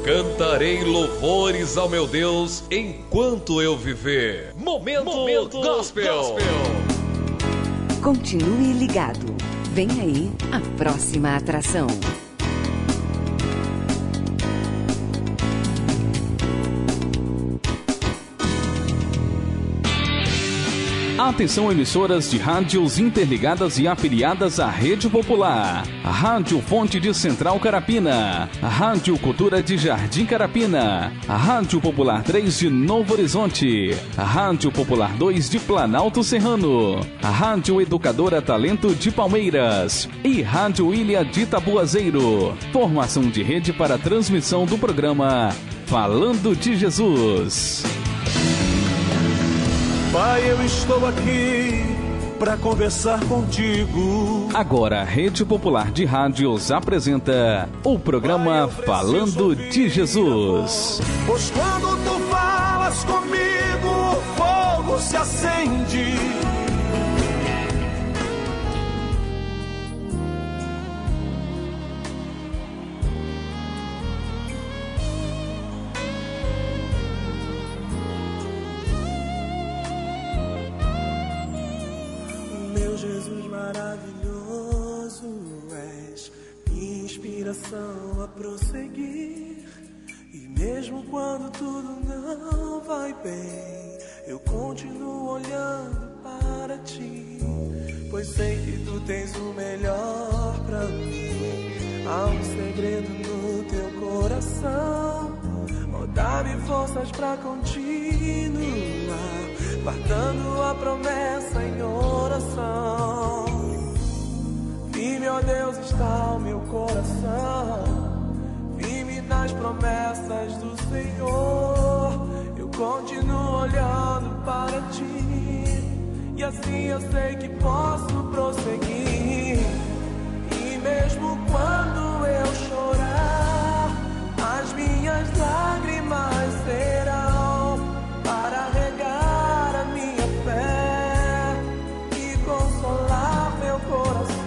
Cantarei louvores ao meu Deus enquanto eu viver. Momento Gospel. Continue ligado. Vem aí a próxima atração. Atenção, emissoras de rádios interligadas e afiliadas à Rede Popular. A Rádio Fonte de Central Carapina. A Rádio Cultura de Jardim Carapina. A Rádio Popular 3 de Novo Horizonte. A Rádio Popular 2 de Planalto Serrano. A Rádio Educadora Talento de Palmeiras. E Rádio Ilha de Tabuazeiro. Formação de rede para a transmissão do programa Falando de Jesus. Pai, eu estou aqui para conversar contigo. Agora a Rede Popular de Rádios apresenta o programa Pai, Falando de Jesus. Pois quando tu falas comigo, o fogo se acende. A prosseguir, e mesmo quando tudo não vai bem, eu continuo olhando para ti, pois sei que tu tens o melhor pra mim. Há um segredo no teu coração, dá-me forças pra continuar, guardando a promessa em oração. Firme, ó Deus, está o meu coração, firme nas promessas do Senhor. Eu continuo olhando para ti, e assim eu sei que posso prosseguir. E mesmo quando eu chorar, as minhas lágrimas serão para regar a minha fé e consolar meu coração.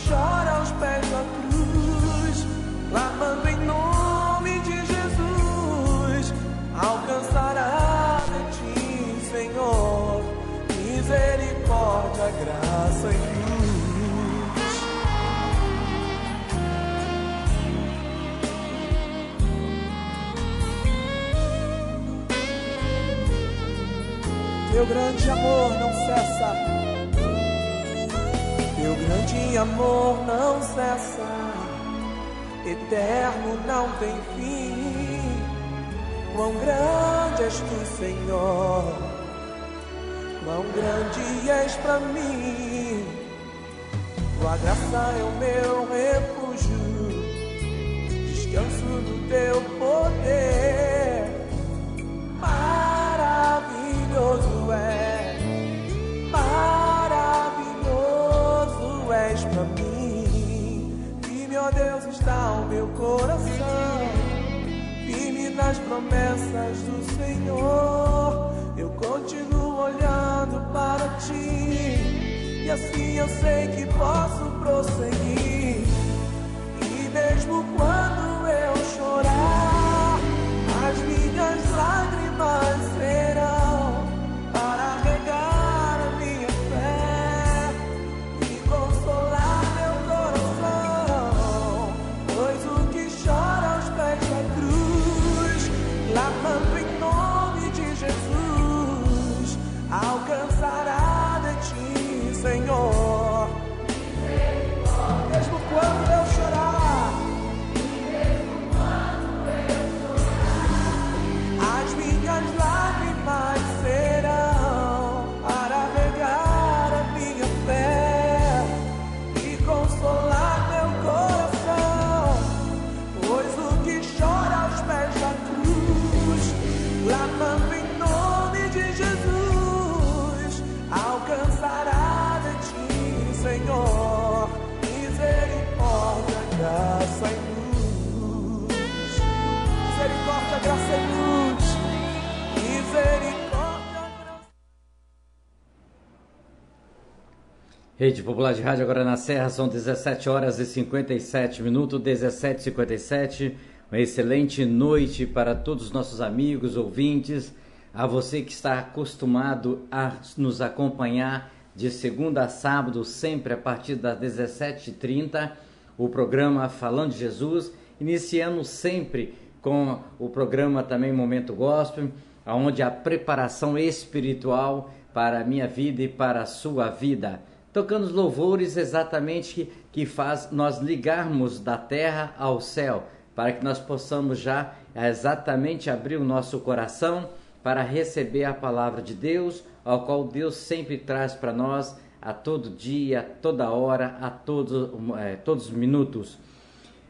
Chora aos pés da cruz, clamando em nome de Jesus, alcançará de ti, Senhor, misericórdia, graça e luz. Teu grande amor não cessa, teu grande amor não cessa, eterno não tem fim. Quão grande és tu, Senhor, quão grande és pra mim. Tua graça é o meu refúgio, descanso no teu poder. Maravilhoso é, és pra mim. Firme, ó Deus, está o meu coração, firme nas promessas do Senhor. Eu continuo olhando para ti, e assim eu sei que posso prosseguir. E mesmo quando eu chorar, as minhas lágrimas serão para regar a minha fé e consolar meu coração. Pois o que chora aos pés da cruz, clamando em nome de Jesus, alcançará de ti, Senhor. Mesmo quando eu chorar, as minhas lágrimas serão para regar a minha fé e consolar meu coração. Pois o que chora aos pés da cruz, clamando em nome de Jesus, alcançará de ti, Senhor, misericórdia, graça e luz. Misericórdia, graça e luz. Misericórdia, graça. Rede Popular de Rádio agora na Serra, são 17 horas e 57 minutos, 17h57. Uma excelente noite para todos os nossos amigos, ouvintes, a você que está acostumado a nos acompanhar de segunda a sábado, sempre a partir das 17h30, o programa Falando de Jesus, iniciando sempre com o programa também Momento Gospel, onde a preparação espiritual para a minha vida e para a sua vida. Tocando os louvores exatamente que faz nós ligarmos da terra ao céu, para que nós possamos já exatamente abrir o nosso coração para receber a palavra de Deus, ao qual Deus sempre traz para nós a todo dia, toda hora, a todos os minutos.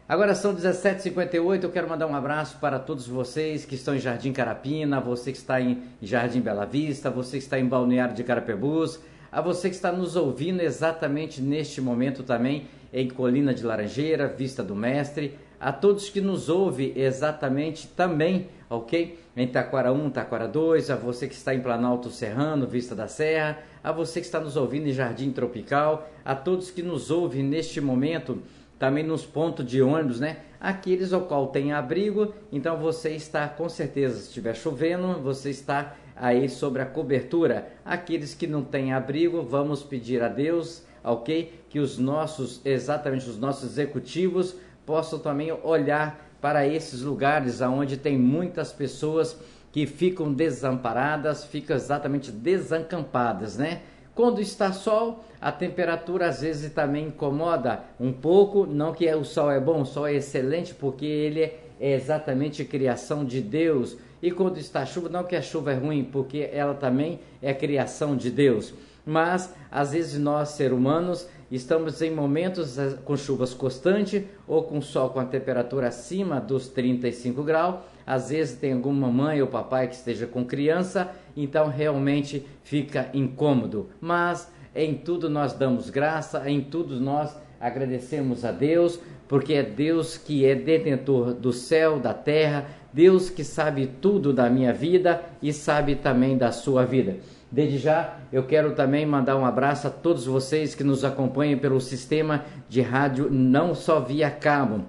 Agora são 17h58, eu quero mandar um abraço para todos vocês que estão em Jardim Carapina, você que está em Jardim Bela Vista, você que está em Balneário de Carapebus, a você que está nos ouvindo exatamente neste momento também em Colina de Laranjeira, Vista do Mestre, a todos que nos ouvem exatamente também, ok? Em Taquara 1, Taquara 2, a você que está em Planalto Serrano, Vista da Serra, a você que está nos ouvindo em Jardim Tropical, a todos que nos ouvem neste momento também nos pontos de ônibus, né? Aqueles ao qual tem abrigo, então você está com certeza, se estiver chovendo, você está aí sobre a cobertura. Aqueles que não têm abrigo, vamos pedir a Deus, ok? Que os nossos executivos possam também olhar para esses lugares onde tem muitas pessoas que ficam desamparadas, ficam exatamente desacampadas, né? Quando está sol, a temperatura às vezes também incomoda um pouco, não que o sol é bom, o sol é excelente porque ele é exatamente criação de Deus. E quando está chuva, não que a chuva é ruim, porque ela também é criação de Deus. Mas às vezes nós, seres humanos, estamos em momentos com chuvas constantes ou com sol com a temperatura acima dos 35 graus. Às vezes tem alguma mãe ou papai que esteja com criança, então realmente fica incômodo. Mas em tudo nós damos graça, em tudo nós agradecemos a Deus, porque é Deus que é detentor do céu, da terra, Deus que sabe tudo da minha vida e sabe também da sua vida. Desde já, eu quero também mandar um abraço a todos vocês que nos acompanham pelo sistema de rádio, não só via cabo,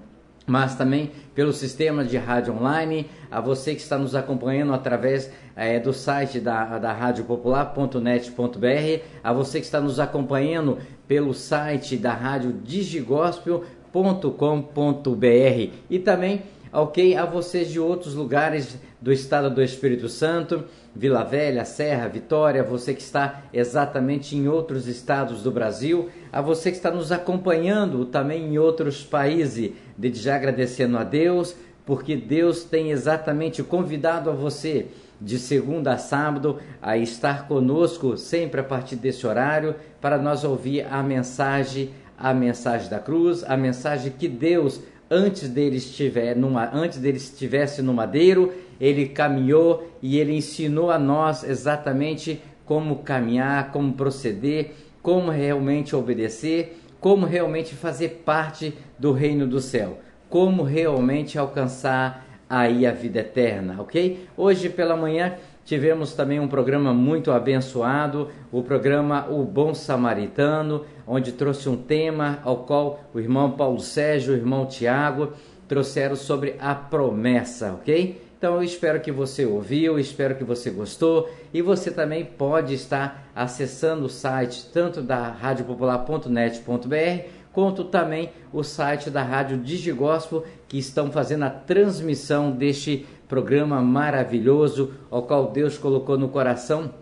mas também pelo sistema de rádio online, a você que está nos acompanhando através do site da radiopopular.net.br, a você que está nos acompanhando pelo site da rádio digigospel.com.br e também, ok, a vocês de outros lugares do estado do Espírito Santo, Vila Velha, Serra, Vitória, você que está exatamente em outros estados do Brasil, a você que está nos acompanhando também em outros países, desde já agradecendo a Deus, porque Deus tem exatamente convidado a você de segunda a sábado a estar conosco sempre a partir desse horário para nós ouvir a mensagem da cruz, a mensagem que Deus antes dele estivesse no madeiro, ele caminhou e ele ensinou a nós exatamente como caminhar, como proceder, como realmente obedecer, como realmente fazer parte do reino do céu, como realmente alcançar aí a vida eterna, ok? Hoje pela manhã tivemos também um programa muito abençoado, o programa O Bom Samaritano, onde trouxe um tema ao qual o irmão Paulo Sérgio, o irmão Tiago trouxeram sobre a promessa, ok? Então eu espero que você ouviu, espero que você gostou e você também pode estar acessando o site tanto da radiopopular.net.br quanto também o site da Rádio Digigospel, que estão fazendo a transmissão deste programa maravilhoso, ao qual Deus colocou no coração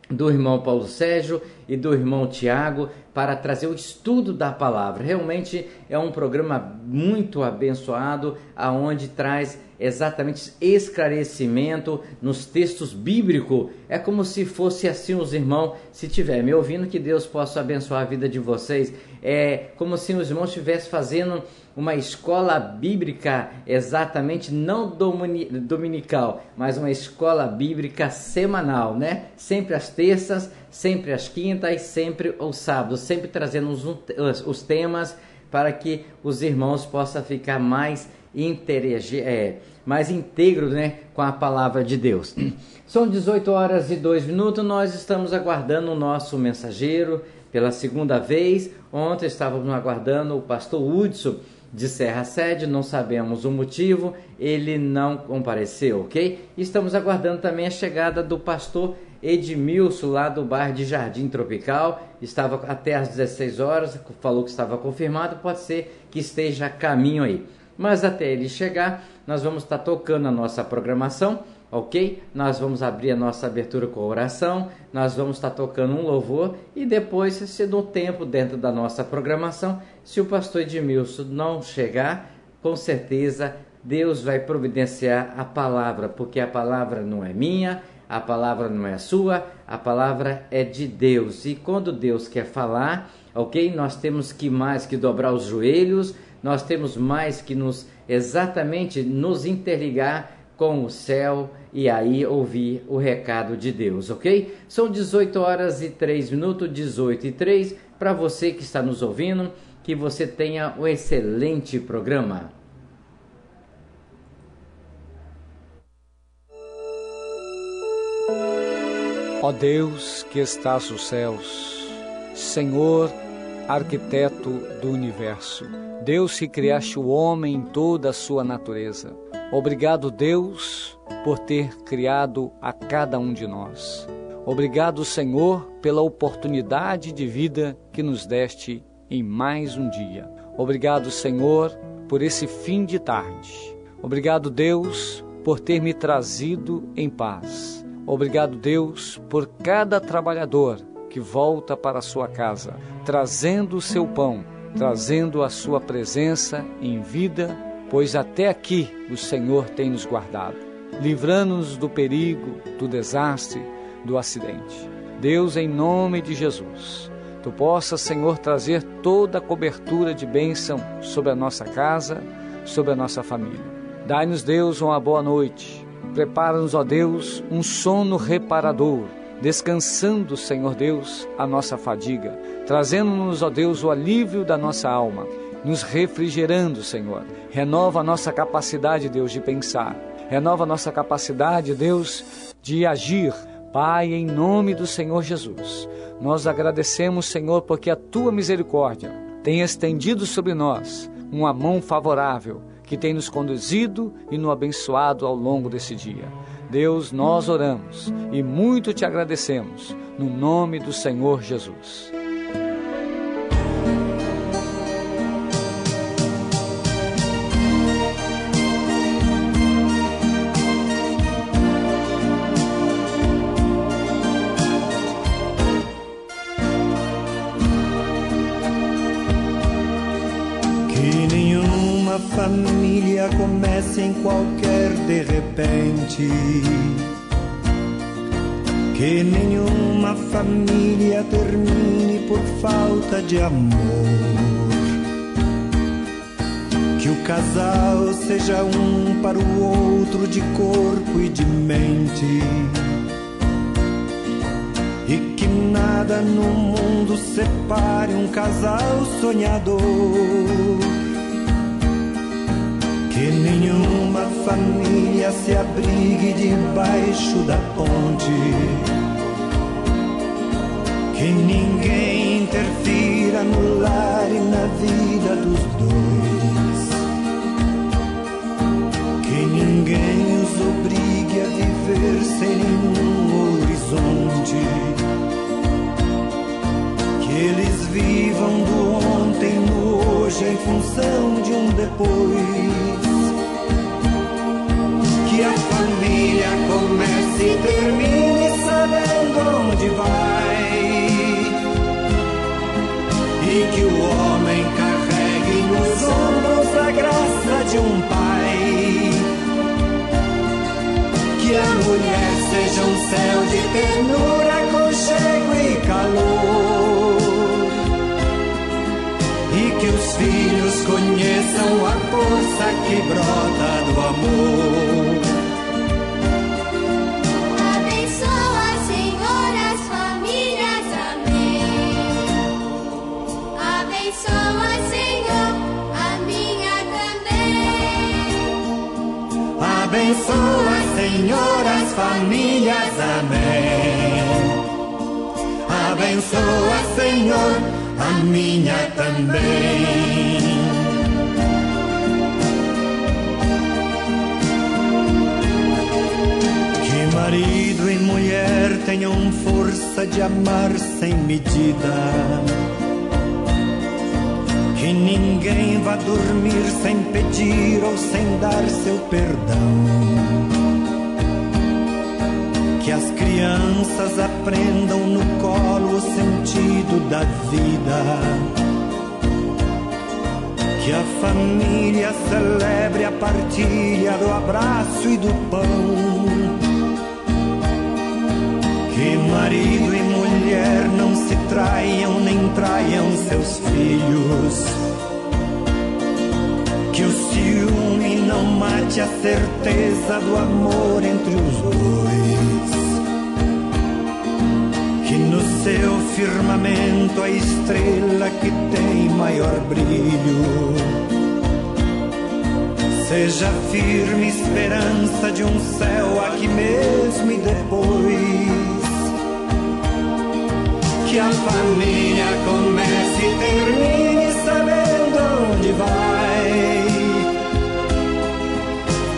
do irmão Paulo Sérgio e do irmão Tiago para trazer o estudo da palavra. Realmente é um programa muito abençoado, aonde traz exatamente esclarecimento nos textos bíblicos. É como se fosse assim, os irmãos, se estiver me ouvindo, que Deus possa abençoar a vida de vocês. É como se os irmãos estivessem fazendo uma escola bíblica, exatamente não dominical, mas uma escola bíblica semanal, né? Sempre às terças, sempre às quintas, sempre aos sábados, sempre trazendo os temas para que os irmãos possam ficar mais íntegros, né, com a palavra de Deus. São 18 horas e 2 minutos, nós estamos aguardando o nosso mensageiro, pela segunda vez. Ontem estávamos aguardando o pastor Hudson de Serra Sede, não sabemos o motivo, ele não compareceu, ok? Estamos aguardando também a chegada do pastor Edmilson, lá do bairro de Jardim Tropical. Estava até às 16 horas, falou que estava confirmado, pode ser que esteja a caminho aí. Mas até ele chegar, nós vamos estar tocando a nossa programação, ok? Nós vamos abrir a nossa abertura com oração, nós vamos estar tocando um louvor e depois, se no tempo dentro da nossa programação, se o pastor Edmilson não chegar, com certeza Deus vai providenciar a palavra, porque a palavra não é minha, a palavra não é sua, a palavra é de Deus. E quando Deus quer falar, ok? Nós temos que mais que dobrar os joelhos, nós temos mais que nos interligar com o céu e aí ouvir o recado de Deus, ok? São 18 horas e 3 minutos, 18 e 3. Para você que está nos ouvindo, que você tenha um excelente programa. Ó Deus que estás nos céus, Senhor, arquiteto do universo, Deus que criaste o homem em toda a sua natureza. Obrigado, Deus, por ter criado a cada um de nós. Obrigado, Senhor, pela oportunidade de vida que nos deste em mais um dia. Obrigado, Senhor, por esse fim de tarde. Obrigado, Deus, por ter me trazido em paz. Obrigado, Deus, por cada trabalhador que volta para a sua casa, trazendo o seu pão, trazendo a sua presença em vida, pois até aqui o Senhor tem nos guardado, livrando-nos do perigo, do desastre, do acidente. Deus, em nome de Jesus, Tu possas, Senhor, trazer toda a cobertura de bênção sobre a nossa casa, sobre a nossa família. Dai-nos, Deus, uma boa noite. Prepara-nos, ó Deus, um sono reparador, descansando, Senhor Deus, a nossa fadiga, trazendo-nos, ó Deus, o alívio da nossa alma, nos refrigerando, Senhor. Renova a nossa capacidade, Deus, de pensar. Renova a nossa capacidade, Deus, de agir. Pai, em nome do Senhor Jesus, nós agradecemos, Senhor, porque a Tua misericórdia tem estendido sobre nós uma mão favorável, que tem nos conduzido e nos abençoado ao longo desse dia. Deus, nós oramos e muito Te agradecemos, no nome do Senhor Jesus. Família comece em qualquer de repente, que nenhuma família termine por falta de amor, que o casal seja um para o outro de corpo e de mente, e que nada no mundo separe um casal sonhador. Que nenhuma família se abrigue debaixo da ponte, que ninguém interfira no lar e na vida dos dois, que ninguém os obrigue a viver sem nenhum horizonte, que eles vivam do ontem no hoje em função de um depois. Que a família comece e termine sabendo onde vai, e que o homem carregue nos ombros a graça de um pai, que a mulher seja um céu de ternura, aconchego e calor, e que os filhos conheçam a força que brota do amor. Abençoa, Senhor, as famílias, amém. Abençoa, Senhor, a minha também. Abençoa, Senhor, as famílias, amém. Abençoa, Senhor, a minha também. Que marido e mulher tenham força de amar sem medida. Que ninguém vá dormir sem pedir ou sem dar seu perdão. Que as crianças aprendam no colo o sentido da vida. Que a família celebre a partilha do abraço e do pão. Que marido e mulher não se traiam nem traiam seus filhos. Que o ciúme não mate a certeza do amor entre os dois. Que no seu firmamento a estrela que tem maior brilho seja firme esperança de um céu aqui mesmo e depois. Que a família comece e termine sabendo onde vai.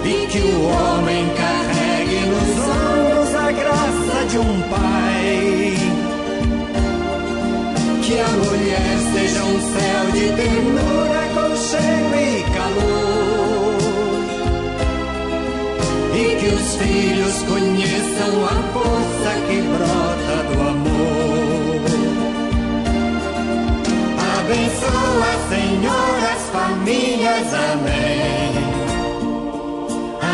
E que o homem carregue nos ombros a graça de um pai. Que a mulher seja um céu de ternura, aconchego e calor. E que os filhos conheçam a força que brota do amor. Abençoa, Senhor, as famílias, amém.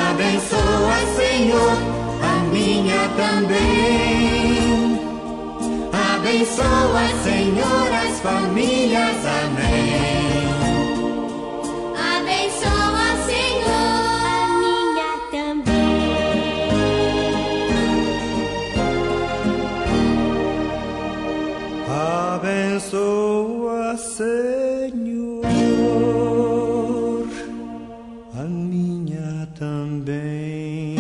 Abençoa, Senhor, a minha também. Abençoa, Senhor, as famílias, amém. Abençoa, Senhor, a minha também. Abençoa, Senhor, a minha também.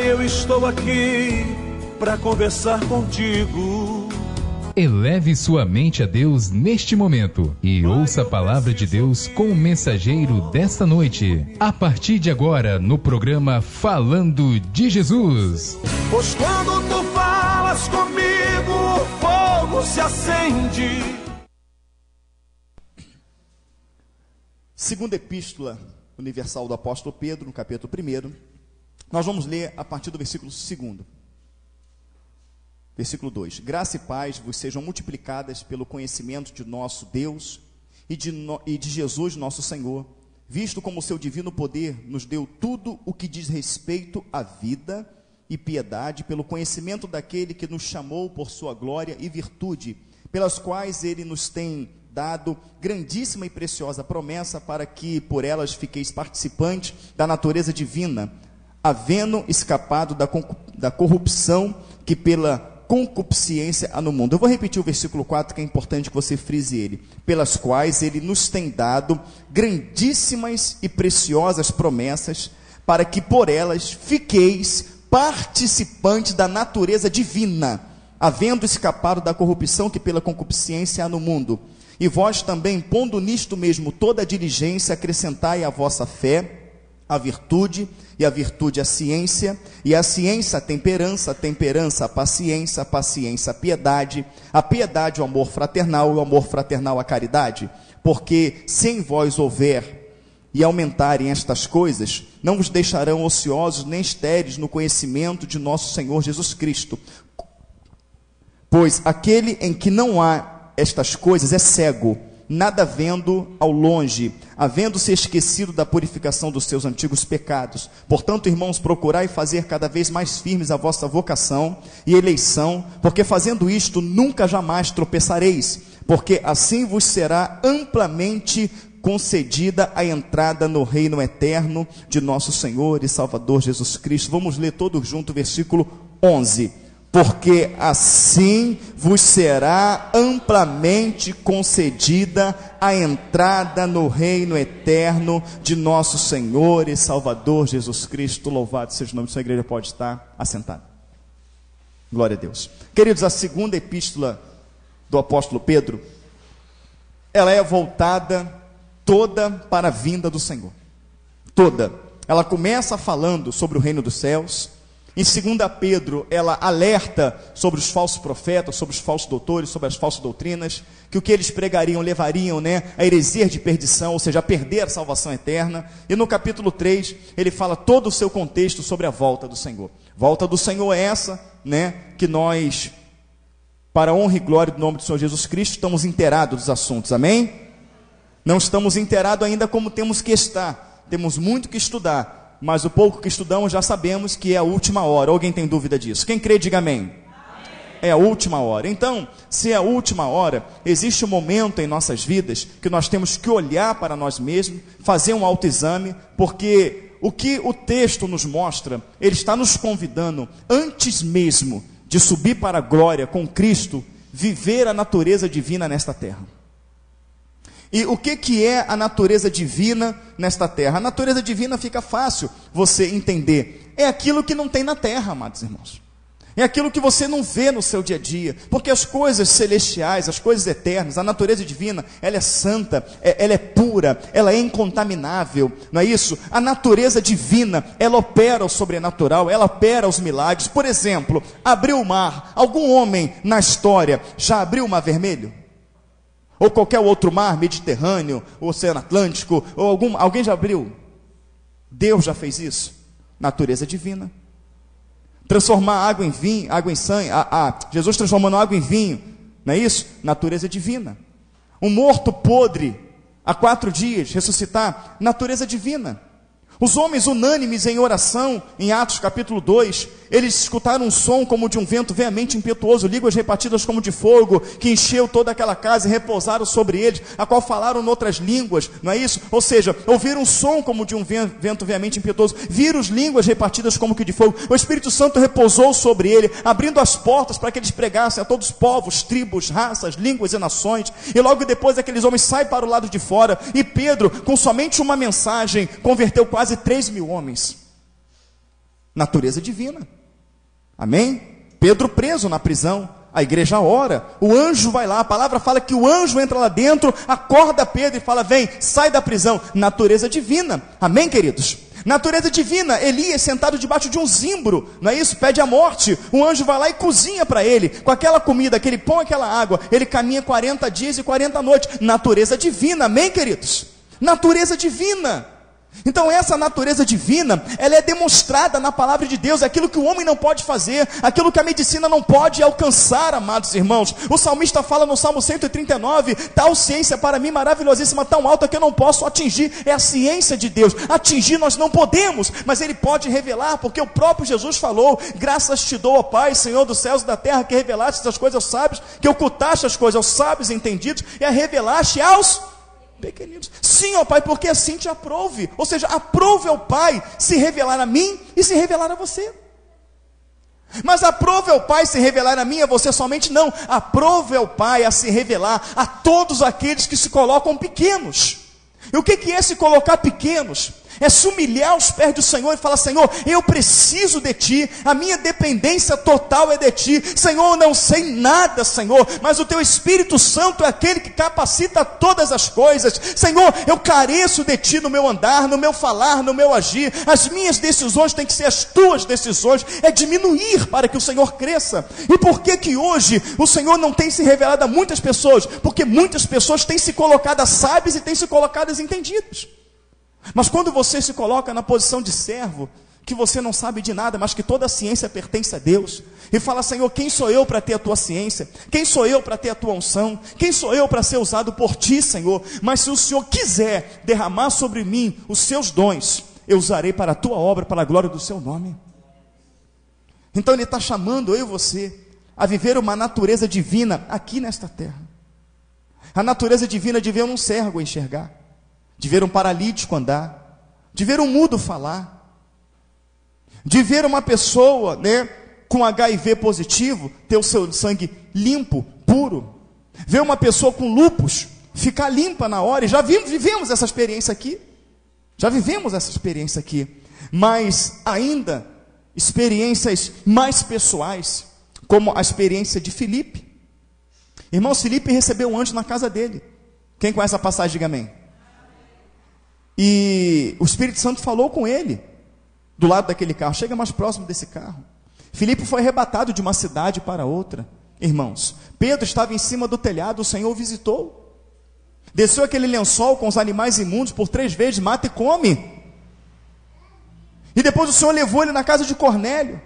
Pai, eu estou aqui para conversar contigo. Eleve sua mente a Deus neste momento e ouça a palavra de Deus com o mensageiro desta noite. A partir de agora, no programa Falando de Jesus. Pois quando tu falas comigo, o fogo se acende. Segunda Epístola Universal do Apóstolo Pedro, no capítulo 1. Nós vamos ler a partir do versículo 2. Versículo 2: Graça e paz vos sejam multiplicadas pelo conhecimento de nosso Deus e de Jesus nosso Senhor, visto como o seu divino poder nos deu tudo o que diz respeito à vida e piedade, pelo conhecimento daquele que nos chamou por sua glória e virtude, pelas quais ele nos tem dado grandíssima e preciosa promessa, para que por elas fiqueis participantes da natureza divina, havendo escapado da corrupção que pela concupiscência há no mundo. Eu vou repetir o versículo 4, que é importante que você frise ele. Pelas quais ele nos tem dado grandíssimas e preciosas promessas, para que por elas fiqueis participantes da natureza divina, havendo escapado da corrupção que pela concupiscência há no mundo. E vós também, pondo nisto mesmo toda a diligência, acrescentai à vossa fé a virtude, e a virtude a ciência, e a ciência a temperança, a temperança a paciência, a paciência a piedade o amor fraternal, e o amor fraternal a caridade. Porque se em vós houver e aumentarem estas coisas, não vos deixarão ociosos nem estéreis no conhecimento de nosso Senhor Jesus Cristo. Pois aquele em que não há estas coisas é cego, nada vendo ao longe, havendo-se esquecido da purificação dos seus antigos pecados. Portanto, irmãos, procurai fazer cada vez mais firmes a vossa vocação e eleição, porque fazendo isto nunca jamais tropeçareis, porque assim vos será amplamente concedida a entrada no reino eterno de nosso Senhor e Salvador Jesus Cristo. Vamos ler todos juntos o versículo 11. Porque assim vos será amplamente concedida a entrada no reino eterno de nosso Senhor e Salvador Jesus Cristo. Louvado seja o nome de sua igreja, pode estar assentado. Glória a Deus. Queridos, a segunda epístola do apóstolo Pedro, ela é voltada toda para a vinda do Senhor. Toda. Ela começa falando sobre o reino dos céus. Em 2 Pedro, ela alerta sobre os falsos profetas, sobre os falsos doutores, sobre as falsas doutrinas, que o que eles pregariam levariam, a heresia de perdição, ou seja, a perder a salvação eterna. E no capítulo 3, ele fala todo o seu contexto sobre a volta do Senhor. Volta do Senhor é essa, que nós, para a honra e glória do nome do Senhor Jesus Cristo, estamos inteirados dos assuntos, amém? Não estamos inteirados ainda como temos que estar, temos muito que estudar. Mas o pouco que estudamos já sabemos que é a última hora. Alguém tem dúvida disso? Quem crê, diga amém. Amém. É a última hora. Então, se é a última hora, existe um momento em nossas vidas que nós temos que olhar para nós mesmos, fazer um autoexame, porque o que o texto nos mostra, ele está nos convidando, antes mesmo de subir para a glória com Cristo, viver a natureza divina nesta terra. E o que é a natureza divina nesta terra? A natureza divina fica fácil você entender. É aquilo que não tem na terra, amados irmãos. É aquilo que você não vê no seu dia a dia. Porque as coisas celestiais, as coisas eternas, a natureza divina, ela é santa, ela é pura, ela é incontaminável. Não é isso? A natureza divina, ela opera o sobrenatural, ela opera os milagres. Por exemplo, abriu o mar. Algum homem na história já abriu o mar vermelho? Ou qualquer outro mar, Mediterrâneo, o Oceano Atlântico, ou alguém já abriu? Deus já fez isso. Natureza divina. Transformar água em vinho, água em sangue, Jesus transformando água em vinho, não é isso? Natureza divina. Um morto podre, há 4 dias, ressuscitar, natureza divina. Os homens unânimes em oração, em Atos capítulo 2, eles escutaram um som como de um vento veemente impetuoso, línguas repartidas como de fogo, que encheu toda aquela casa e repousaram sobre eles, a qual falaram noutras línguas, não é isso? Ou seja, ouviram um som como de um vento veemente impetuoso, viram as línguas repartidas como que de fogo, o Espírito Santo repousou sobre ele, abrindo as portas para que eles pregassem a todos os povos, tribos, raças, línguas e nações, e logo depois aqueles homens saem para o lado de fora, e Pedro, com somente uma mensagem, converteu quase 3.000 homens. Natureza divina. Amém? Pedro preso na prisão. A igreja ora, o anjo vai lá, a palavra fala que o anjo entra lá dentro, acorda Pedro e fala, vem, sai da prisão. Natureza divina. Amém, queridos? Natureza divina. Elias sentado debaixo de um zimbro, não é isso? Pede a morte. O anjo vai lá e cozinha para ele, com aquela comida, aquele pão, aquela água. Ele caminha 40 dias e 40 noites. Natureza divina. Amém, queridos? Natureza divina. Então essa natureza divina, ela é demonstrada na palavra de Deus, aquilo que o homem não pode fazer, aquilo que a medicina não pode alcançar, amados irmãos. O salmista fala no Salmo 139, tal ciência para mim maravilhosíssima, tão alta que eu não posso atingir, é a ciência de Deus. Atingir nós não podemos, mas Ele pode revelar, porque o próprio Jesus falou, graças te dou, ó Pai, Senhor dos céus e da terra, que revelaste as coisas aos sábios, que ocultaste as coisas aos sábios e entendidos, e a revelaste aos pequeninos. Sim, ó Pai, porque assim te aprouve. Ou seja, aprouve ao Pai se revelar a mim e se revelar a você. Mas aprove ao Pai se revelar a mim e a você somente? Não. Aprove ao Pai a se revelar a todos aqueles que se colocam pequenos. E o que é se colocar pequenos? É se humilhar aos pés do Senhor e falar, Senhor, eu preciso de Ti, a minha dependência total é de Ti. Senhor, eu não sei nada, Senhor, mas o Teu Espírito Santo é aquele que capacita todas as coisas. Senhor, eu careço de Ti no meu andar, no meu falar, no meu agir. As minhas decisões têm que ser as Tuas decisões, é diminuir para que o Senhor cresça. E por que hoje o Senhor não tem se revelado a muitas pessoas? Porque muitas pessoas têm se colocado sábias e têm se colocado entendidos. Mas quando você se coloca na posição de servo, que você não sabe de nada, mas que toda a ciência pertence a Deus, e fala, Senhor, quem sou eu para ter a Tua ciência? Quem sou eu para ter a Tua unção? Quem sou eu para ser usado por Ti, Senhor? Mas se o Senhor quiser derramar sobre mim os Seus dons, eu usarei para a Tua obra, para a glória do Seu nome. Então Ele está chamando eu e você a viver uma natureza divina aqui nesta terra. A natureza divina de ver um cego enxergar, de ver um paralítico andar, de ver um mudo falar, de ver uma pessoa, com HIV positivo, ter o seu sangue limpo, puro, ver uma pessoa com lúpus ficar limpa na hora, e já vivemos essa experiência aqui, mas ainda experiências mais pessoais, como a experiência de Filipe. Irmãos, Filipe recebeu um anjo na casa dele. Quem conhece a passagem, diga amém. E o Espírito Santo falou com ele, do lado daquele carro, chega mais próximo desse carro. Filipe foi arrebatado de uma cidade para outra. Irmãos, Pedro estava em cima do telhado, o Senhor o visitou. Desceu aquele lençol com os animais imundos, por 3 vezes mata e come. E depois o Senhor levou ele na casa de Cornélio.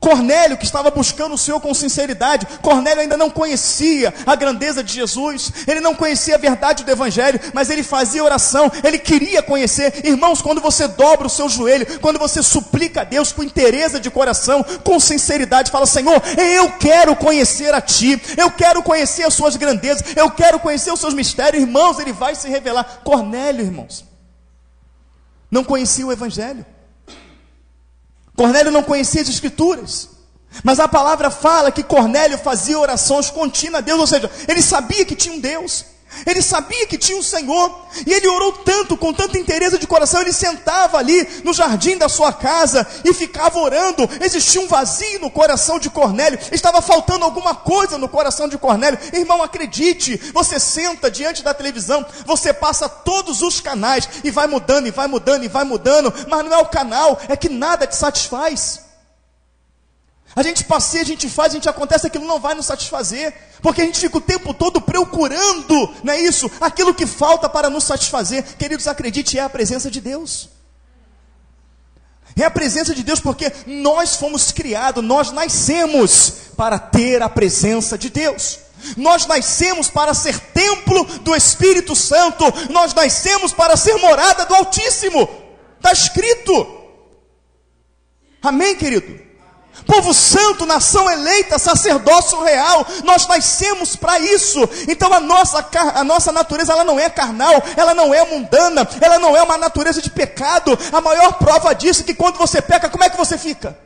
Cornélio, que estava buscando o Senhor com sinceridade. Cornélio ainda não conhecia a grandeza de Jesus, ele não conhecia a verdade do Evangelho, mas ele fazia oração, ele queria conhecer. Irmãos, quando você dobra o seu joelho, quando você suplica a Deus com inteireza de coração, com sinceridade, fala, Senhor, eu quero conhecer a Ti, eu quero conhecer as Suas grandezas, eu quero conhecer os Seus mistérios, irmãos, Ele vai se revelar. Cornélio, irmãos, não conhecia o Evangelho. Cornélio não conhecia as Escrituras, mas a palavra fala que Cornélio fazia orações contínuas a Deus, ou seja, ele sabia que tinha um Deus, ele sabia que tinha um Senhor, e ele orou tanto, com tanta inteireza de coração, ele sentava ali no jardim da sua casa e ficava orando. Existia um vazio no coração de Cornélio, estava faltando alguma coisa no coração de Cornélio. Irmão, acredite, você senta diante da televisão, você passa todos os canais, e vai mudando, e vai mudando, e vai mudando, mas não é o canal, é que nada te satisfaz. A gente passeia, a gente faz, a gente acontece, aquilo não vai nos satisfazer, porque a gente fica o tempo todo procurando, não é isso? Aquilo que falta para nos satisfazer. Queridos, acredite, é a presença de Deus. É a presença de Deus, porque nós fomos criados, nós nascemos para ter a presença de Deus. Nós nascemos para ser templo do Espírito Santo, nós nascemos para ser morada do Altíssimo. Está escrito. Amém, querido? Povo santo, nação eleita, sacerdócio real, nós nascemos para isso. Então a nossa natureza, ela não é carnal, ela não é mundana, ela não é uma natureza de pecado. A maior prova disso é que quando você peca, como é que você fica?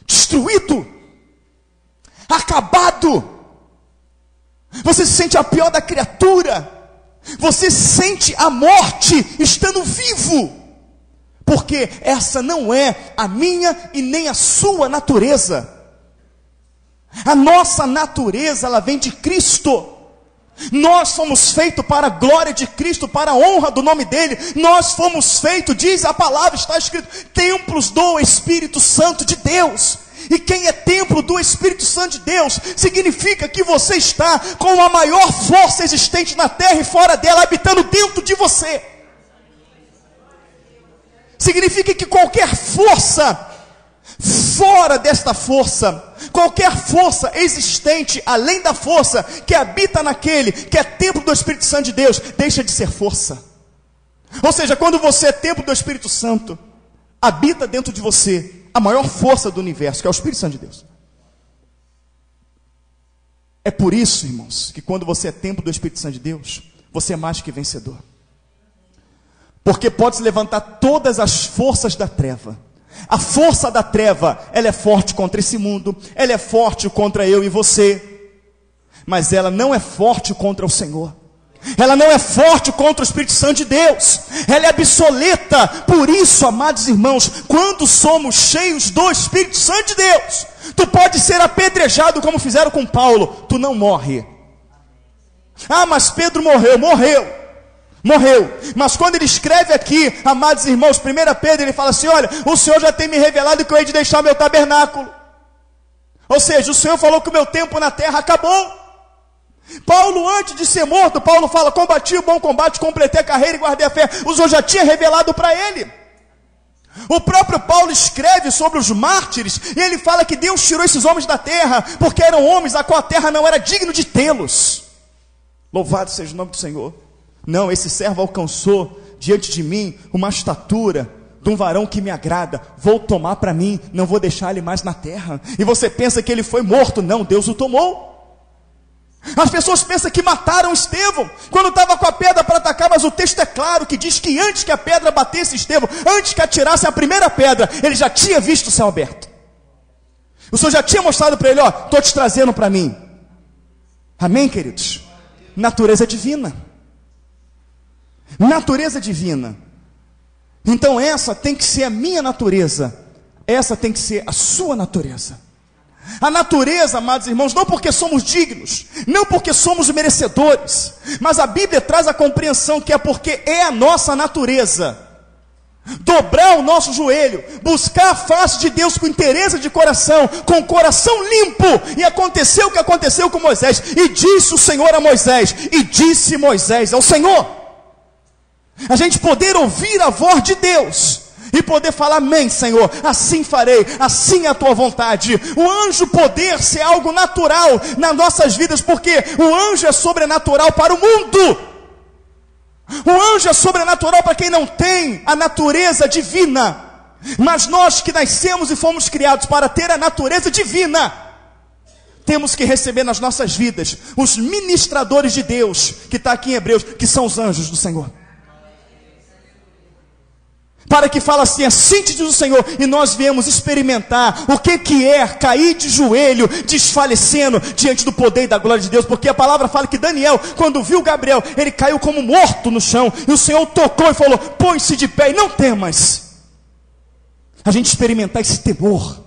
Destruído, acabado. Você se sente a pior da criatura, você sente a morte estando vivo. Porque essa não é a minha e nem a sua natureza. A nossa natureza, ela vem de Cristo. Nós fomos feitos para a glória de Cristo, para a honra do nome dele. Nós fomos feitos, diz a palavra, está escrito, templos do Espírito Santo de Deus. E quem é templo do Espírito Santo de Deus, significa que você está com a maior força existente na terra e fora dela, habitando dentro de você. Significa que qualquer força fora desta força, qualquer força existente além da força que habita naquele que é templo do Espírito Santo de Deus, deixa de ser força. Ou seja, quando você é templo do Espírito Santo, habita dentro de você a maior força do universo, que é o Espírito Santo de Deus. É por isso, irmãos, que quando você é templo do Espírito Santo de Deus, você é mais que vencedor. Porque pode se levantar todas as forças da treva. A força da treva, ela é forte contra esse mundo, ela é forte contra eu e você, mas ela não é forte contra o Senhor. Ela não é forte contra o Espírito Santo de Deus. Ela é obsoleta. Por isso, amados irmãos, quando somos cheios do Espírito Santo de Deus, tu pode ser apedrejado como fizeram com Paulo, tu não morre. Ah, mas Pedro morreu. Mas quando ele escreve aqui, amados irmãos, 1 Pedro, ele fala assim, olha, o Senhor já tem me revelado que eu hei de deixar meu tabernáculo. Ou seja, o Senhor falou que o meu tempo na terra acabou. Paulo, antes de ser morto, Paulo fala, combati o bom combate, completei a carreira e guardei a fé. O Senhor já tinha revelado para ele. O próprio Paulo escreve sobre os mártires, e ele fala que Deus tirou esses homens da terra, porque eram homens a qual a terra não era digno de tê-los. Louvado seja o nome do Senhor. Não, esse servo alcançou diante de mim uma estatura de um varão que me agrada. Vou tomar para mim, não vou deixar ele mais na terra. E você pensa que ele foi morto? Não, Deus o tomou. As pessoas pensam que mataram Estevão quando estava com a pedra para atacar, mas o texto é claro que diz que antes que a pedra batesse Estevão, antes que atirasse a primeira pedra, ele já tinha visto o céu aberto. O Senhor já tinha mostrado para ele, ó, estou te trazendo para mim. Amém, queridos? Natureza divina. Natureza divina. Então essa tem que ser a minha natureza, essa tem que ser a sua natureza. A natureza, amados irmãos, não porque somos dignos, não porque somos merecedores, mas a Bíblia traz a compreensão que é porque é a nossa natureza. Dobrar o nosso joelho, buscar a face de Deus com interesse de coração, com o coração limpo. E aconteceu o que aconteceu com Moisés. E disse o Senhor a Moisés, e disse Moisés ao Senhor. A gente poder ouvir a voz de Deus e poder falar, amém, Senhor, assim farei, assim é a tua vontade. O anjo poder ser algo natural nas nossas vidas, porque o anjo é sobrenatural para o mundo. O anjo é sobrenatural para quem não tem a natureza divina. Mas nós que nascemos e fomos criados para ter a natureza divina, temos que receber nas nossas vidas os ministradores de Deus, que está aqui em Hebreus, que são os anjos do Senhor. Para que fala assim te diz o Senhor, e nós viemos experimentar o que é cair de joelho, desfalecendo diante do poder e da glória de Deus, porque a palavra fala que Daniel, quando viu Gabriel, ele caiu como morto no chão, e o Senhor tocou e falou, põe-se de pé e não temas. A gente experimentar esse temor,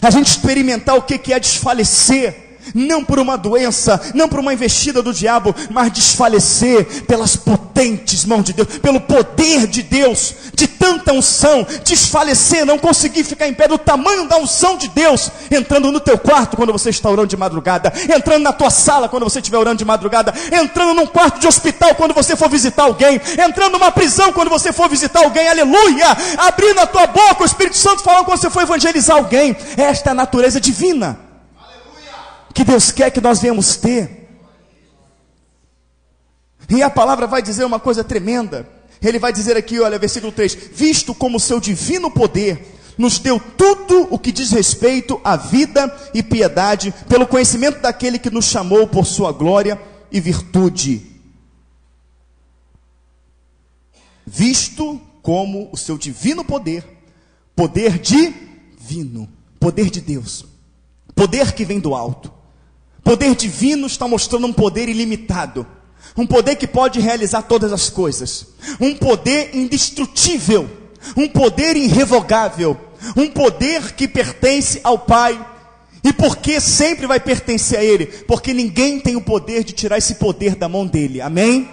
a gente experimentar o que é desfalecer, não por uma doença, não por uma investida do diabo, mas desfalecer pelas potentes mãos de Deus, pelo poder de Deus, de tanta unção, desfalecer, não conseguir ficar em pé do tamanho da unção de Deus, entrando no teu quarto quando você está orando de madrugada, entrando na tua sala quando você estiver orando de madrugada, entrando num quarto de hospital quando você for visitar alguém, entrando numa prisão quando você for visitar alguém, aleluia, abrindo a tua boca, o Espírito Santo falando quando você for evangelizar alguém. Esta é a natureza divina que Deus quer que nós venhamos ter. E a palavra vai dizer uma coisa tremenda. Ele vai dizer aqui, olha, versículo 3, visto como o seu divino poder nos deu tudo o que diz respeito à vida e piedade, pelo conhecimento daquele que nos chamou por sua glória e virtude. Visto como o seu divino poder, poder divino, poder de Deus, poder que vem do alto. Poder divino está mostrando um poder ilimitado. um poder que pode realizar todas as coisas, um poder indestrutível, um poder irrevogável, um poder que pertence ao Pai. E por que sempre vai pertencer a Ele? Porque ninguém tem o poder de tirar esse poder da mão dele, amém?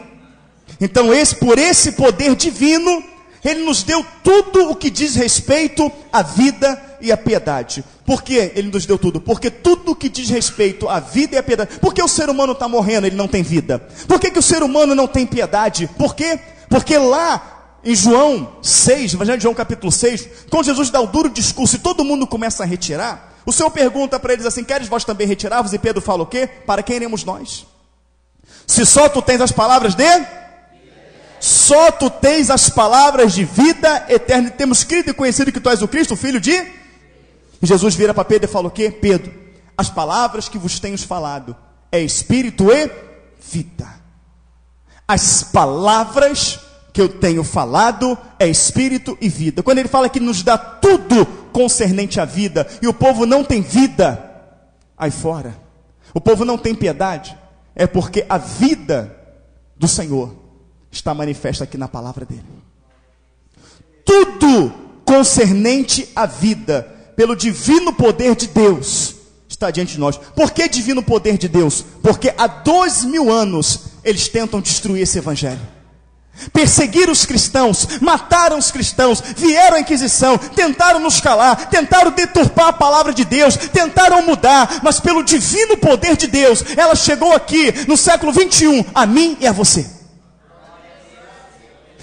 Então por esse poder divino, Ele nos deu tudo o que diz respeito à vida e à piedade. Por que Ele nos deu tudo? Porque tudo o que diz respeito à vida e à piedade. Por que o ser humano está morrendo, ele não tem vida? Por que o ser humano não tem piedade? Por quê? Porque lá em João 6, Evangelho de João capítulo 6, quando Jesus dá o duro discurso e todo mundo começa a retirar, o Senhor pergunta para eles assim: queres vós também retirar-vos? E Pedro fala o quê? Para quem iremos nós? Se só tu tens as palavras de... Só tu tens as palavras de vida eterna. Temos crido e conhecido que tu és o Cristo, o Filho de... E Jesus vira para Pedro e fala o quê? Pedro, as palavras que vos tenho falado é espírito e vida. As palavras que eu tenho falado é espírito e vida. Quando ele fala que nos dá tudo concernente à vida, e o povo não tem vida aí fora, o povo não tem piedade, é porque a vida do Senhor está manifesta aqui na palavra dele. Tudo concernente à vida, pelo divino poder de Deus, está diante de nós. Por que divino poder de Deus? Porque há 2000 anos eles tentam destruir esse evangelho, perseguiram os cristãos, mataram os cristãos, vieram à Inquisição, tentaram nos calar, tentaram deturpar a palavra de Deus, tentaram mudar, mas pelo divino poder de Deus, ela chegou aqui no século 21, a mim e a você.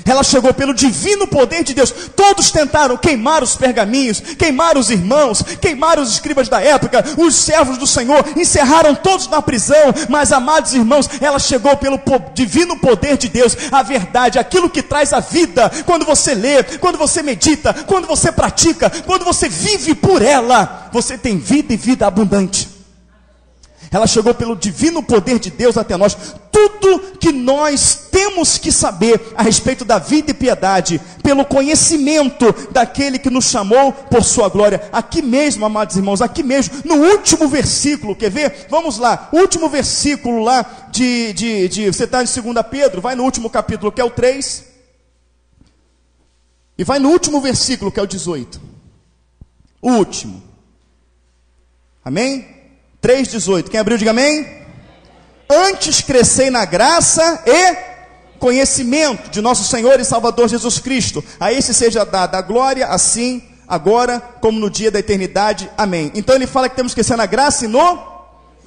Ela chegou pelo divino poder de Deus. Todos tentaram queimar os pergaminhos, queimar os irmãos, queimar os escribas da época, os servos do Senhor, encerraram todos na prisão. Mas, amados irmãos, ela chegou pelo divino poder de Deus. A verdade, aquilo que traz a vida, quando você lê, quando você medita, quando você pratica, quando você vive por ela, você tem vida e vida abundante. Ela chegou pelo divino poder de Deus até nós. Tudo que nós temos que saber a respeito da vida e piedade, pelo conhecimento daquele que nos chamou por sua glória. Aqui mesmo, amados irmãos, aqui mesmo, no último versículo, quer ver? Vamos lá, último versículo lá você está em 2 Pedro, vai no último capítulo, que é o 3. E vai no último versículo, que é o 18. O último. Amém? 3,18, quem abriu, diga amém. Antes crescei na graça e conhecimento de nosso Senhor e Salvador Jesus Cristo. A esse seja dada a glória, assim, agora, como no dia da eternidade. Amém. Então ele fala que temos que crescer na graça e no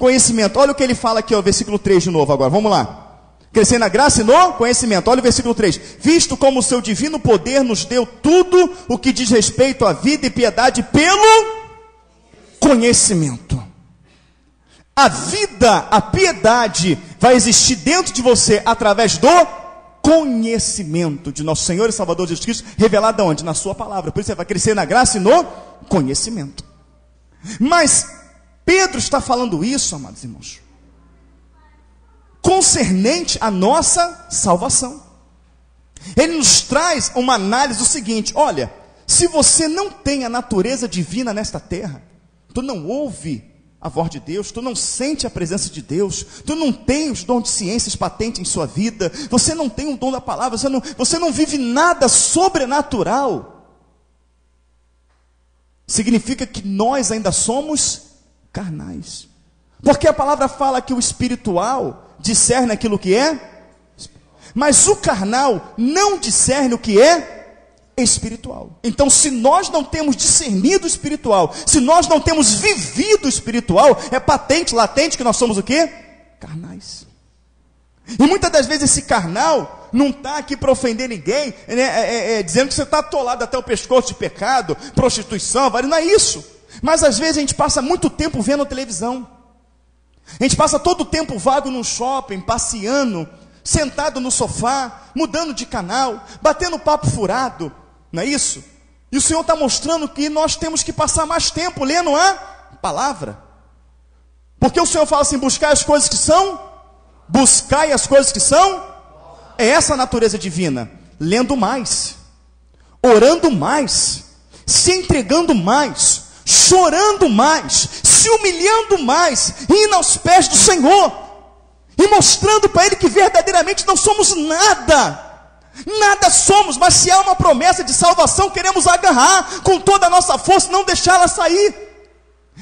conhecimento. Olha o que ele fala aqui, ó, versículo 3 de novo agora, vamos lá. Crescer na graça e no conhecimento. Olha o versículo 3. Visto como o seu divino poder nos deu tudo o que diz respeito à vida e piedade pelo conhecimento. A vida, a piedade vai existir dentro de você através do conhecimento de nosso Senhor e Salvador Jesus Cristo, revelado onde? Na sua palavra. Por isso você vai crescer na graça e no conhecimento. Mas Pedro está falando isso, amados irmãos, concernente à nossa salvação. Ele nos traz uma análise do seguinte: olha, se você não tem a natureza divina nesta terra, tu não ouve a voz de Deus, tu não sente a presença de Deus, tu não tem os dons de ciências patentes em sua vida, você não tem o dom da palavra, você não vive nada sobrenatural, significa que nós ainda somos carnais, porque a palavra fala que o espiritual discerne aquilo que é, mas o carnal não discerne o que é espiritual. Então, se nós não temos discernido o espiritual, se nós não temos vivido o espiritual, é patente, latente que nós somos o quê? Carnais. E muitas das vezes esse carnal não está aqui para ofender ninguém, né, dizendo que você está atolado até o pescoço de pecado, prostituição, não é isso. Mas às vezes a gente passa muito tempo vendo televisão, a gente passa todo o tempo vago num shopping, passeando, sentado no sofá, mudando de canal, batendo papo furado, não é isso? E o Senhor está mostrando que nós temos que passar mais tempo lendo a palavra. Porque o Senhor fala assim: buscai as coisas que são, buscai as coisas que são. É essa a natureza divina. Lendo mais, orando mais, se entregando mais, chorando mais, se humilhando mais, indo aos pés do Senhor. e mostrando para ele que verdadeiramente não somos nada. Nada somos, mas se há uma promessa de salvação, queremos agarrar com toda a nossa força, não deixá-la sair,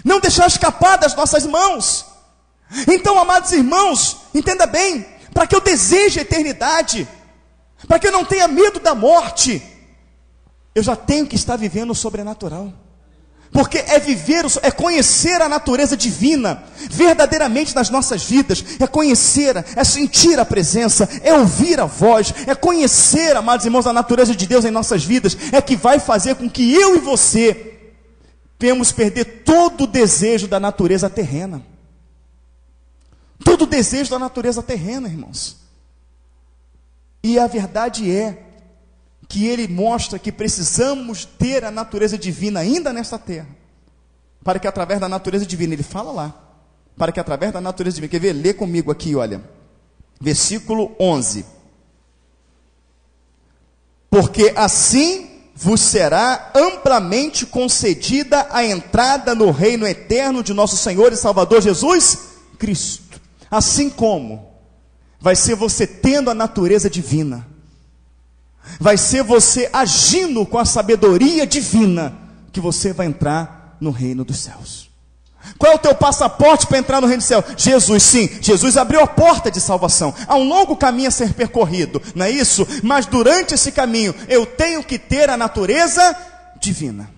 não deixar escapar das nossas mãos. Então, amados irmãos, entenda bem, para que eu deseje a eternidade, para que eu não tenha medo da morte, eu já tenho que estar vivendo o sobrenatural. Porque é viver, é conhecer a natureza divina verdadeiramente nas nossas vidas, é conhecer, é sentir a presença, é ouvir a voz, é conhecer, amados irmãos, a natureza de Deus em nossas vidas, é que vai fazer com que eu e você venhamos perder todo o desejo da natureza terrena. Todo o desejo da natureza terrena, irmãos. E a verdade é que ele mostra que precisamos ter a natureza divina ainda nesta terra, para que através da natureza divina, ele fala lá, para que através da natureza divina, quer ver? Lê comigo aqui, olha, versículo 11, porque assim vos será amplamente concedida a entrada no reino eterno de nosso Senhor e Salvador Jesus Cristo. Assim como vai ser você tendo a natureza divina, vai ser você agindo com a sabedoria divina, que você vai entrar no reino dos céus. Qual é o teu passaporte para entrar no reino dos céus? Jesus, sim, Jesus abriu a porta de salvação. Há um longo caminho a ser percorrido, não é isso? Mas durante esse caminho, eu tenho que ter a natureza divina.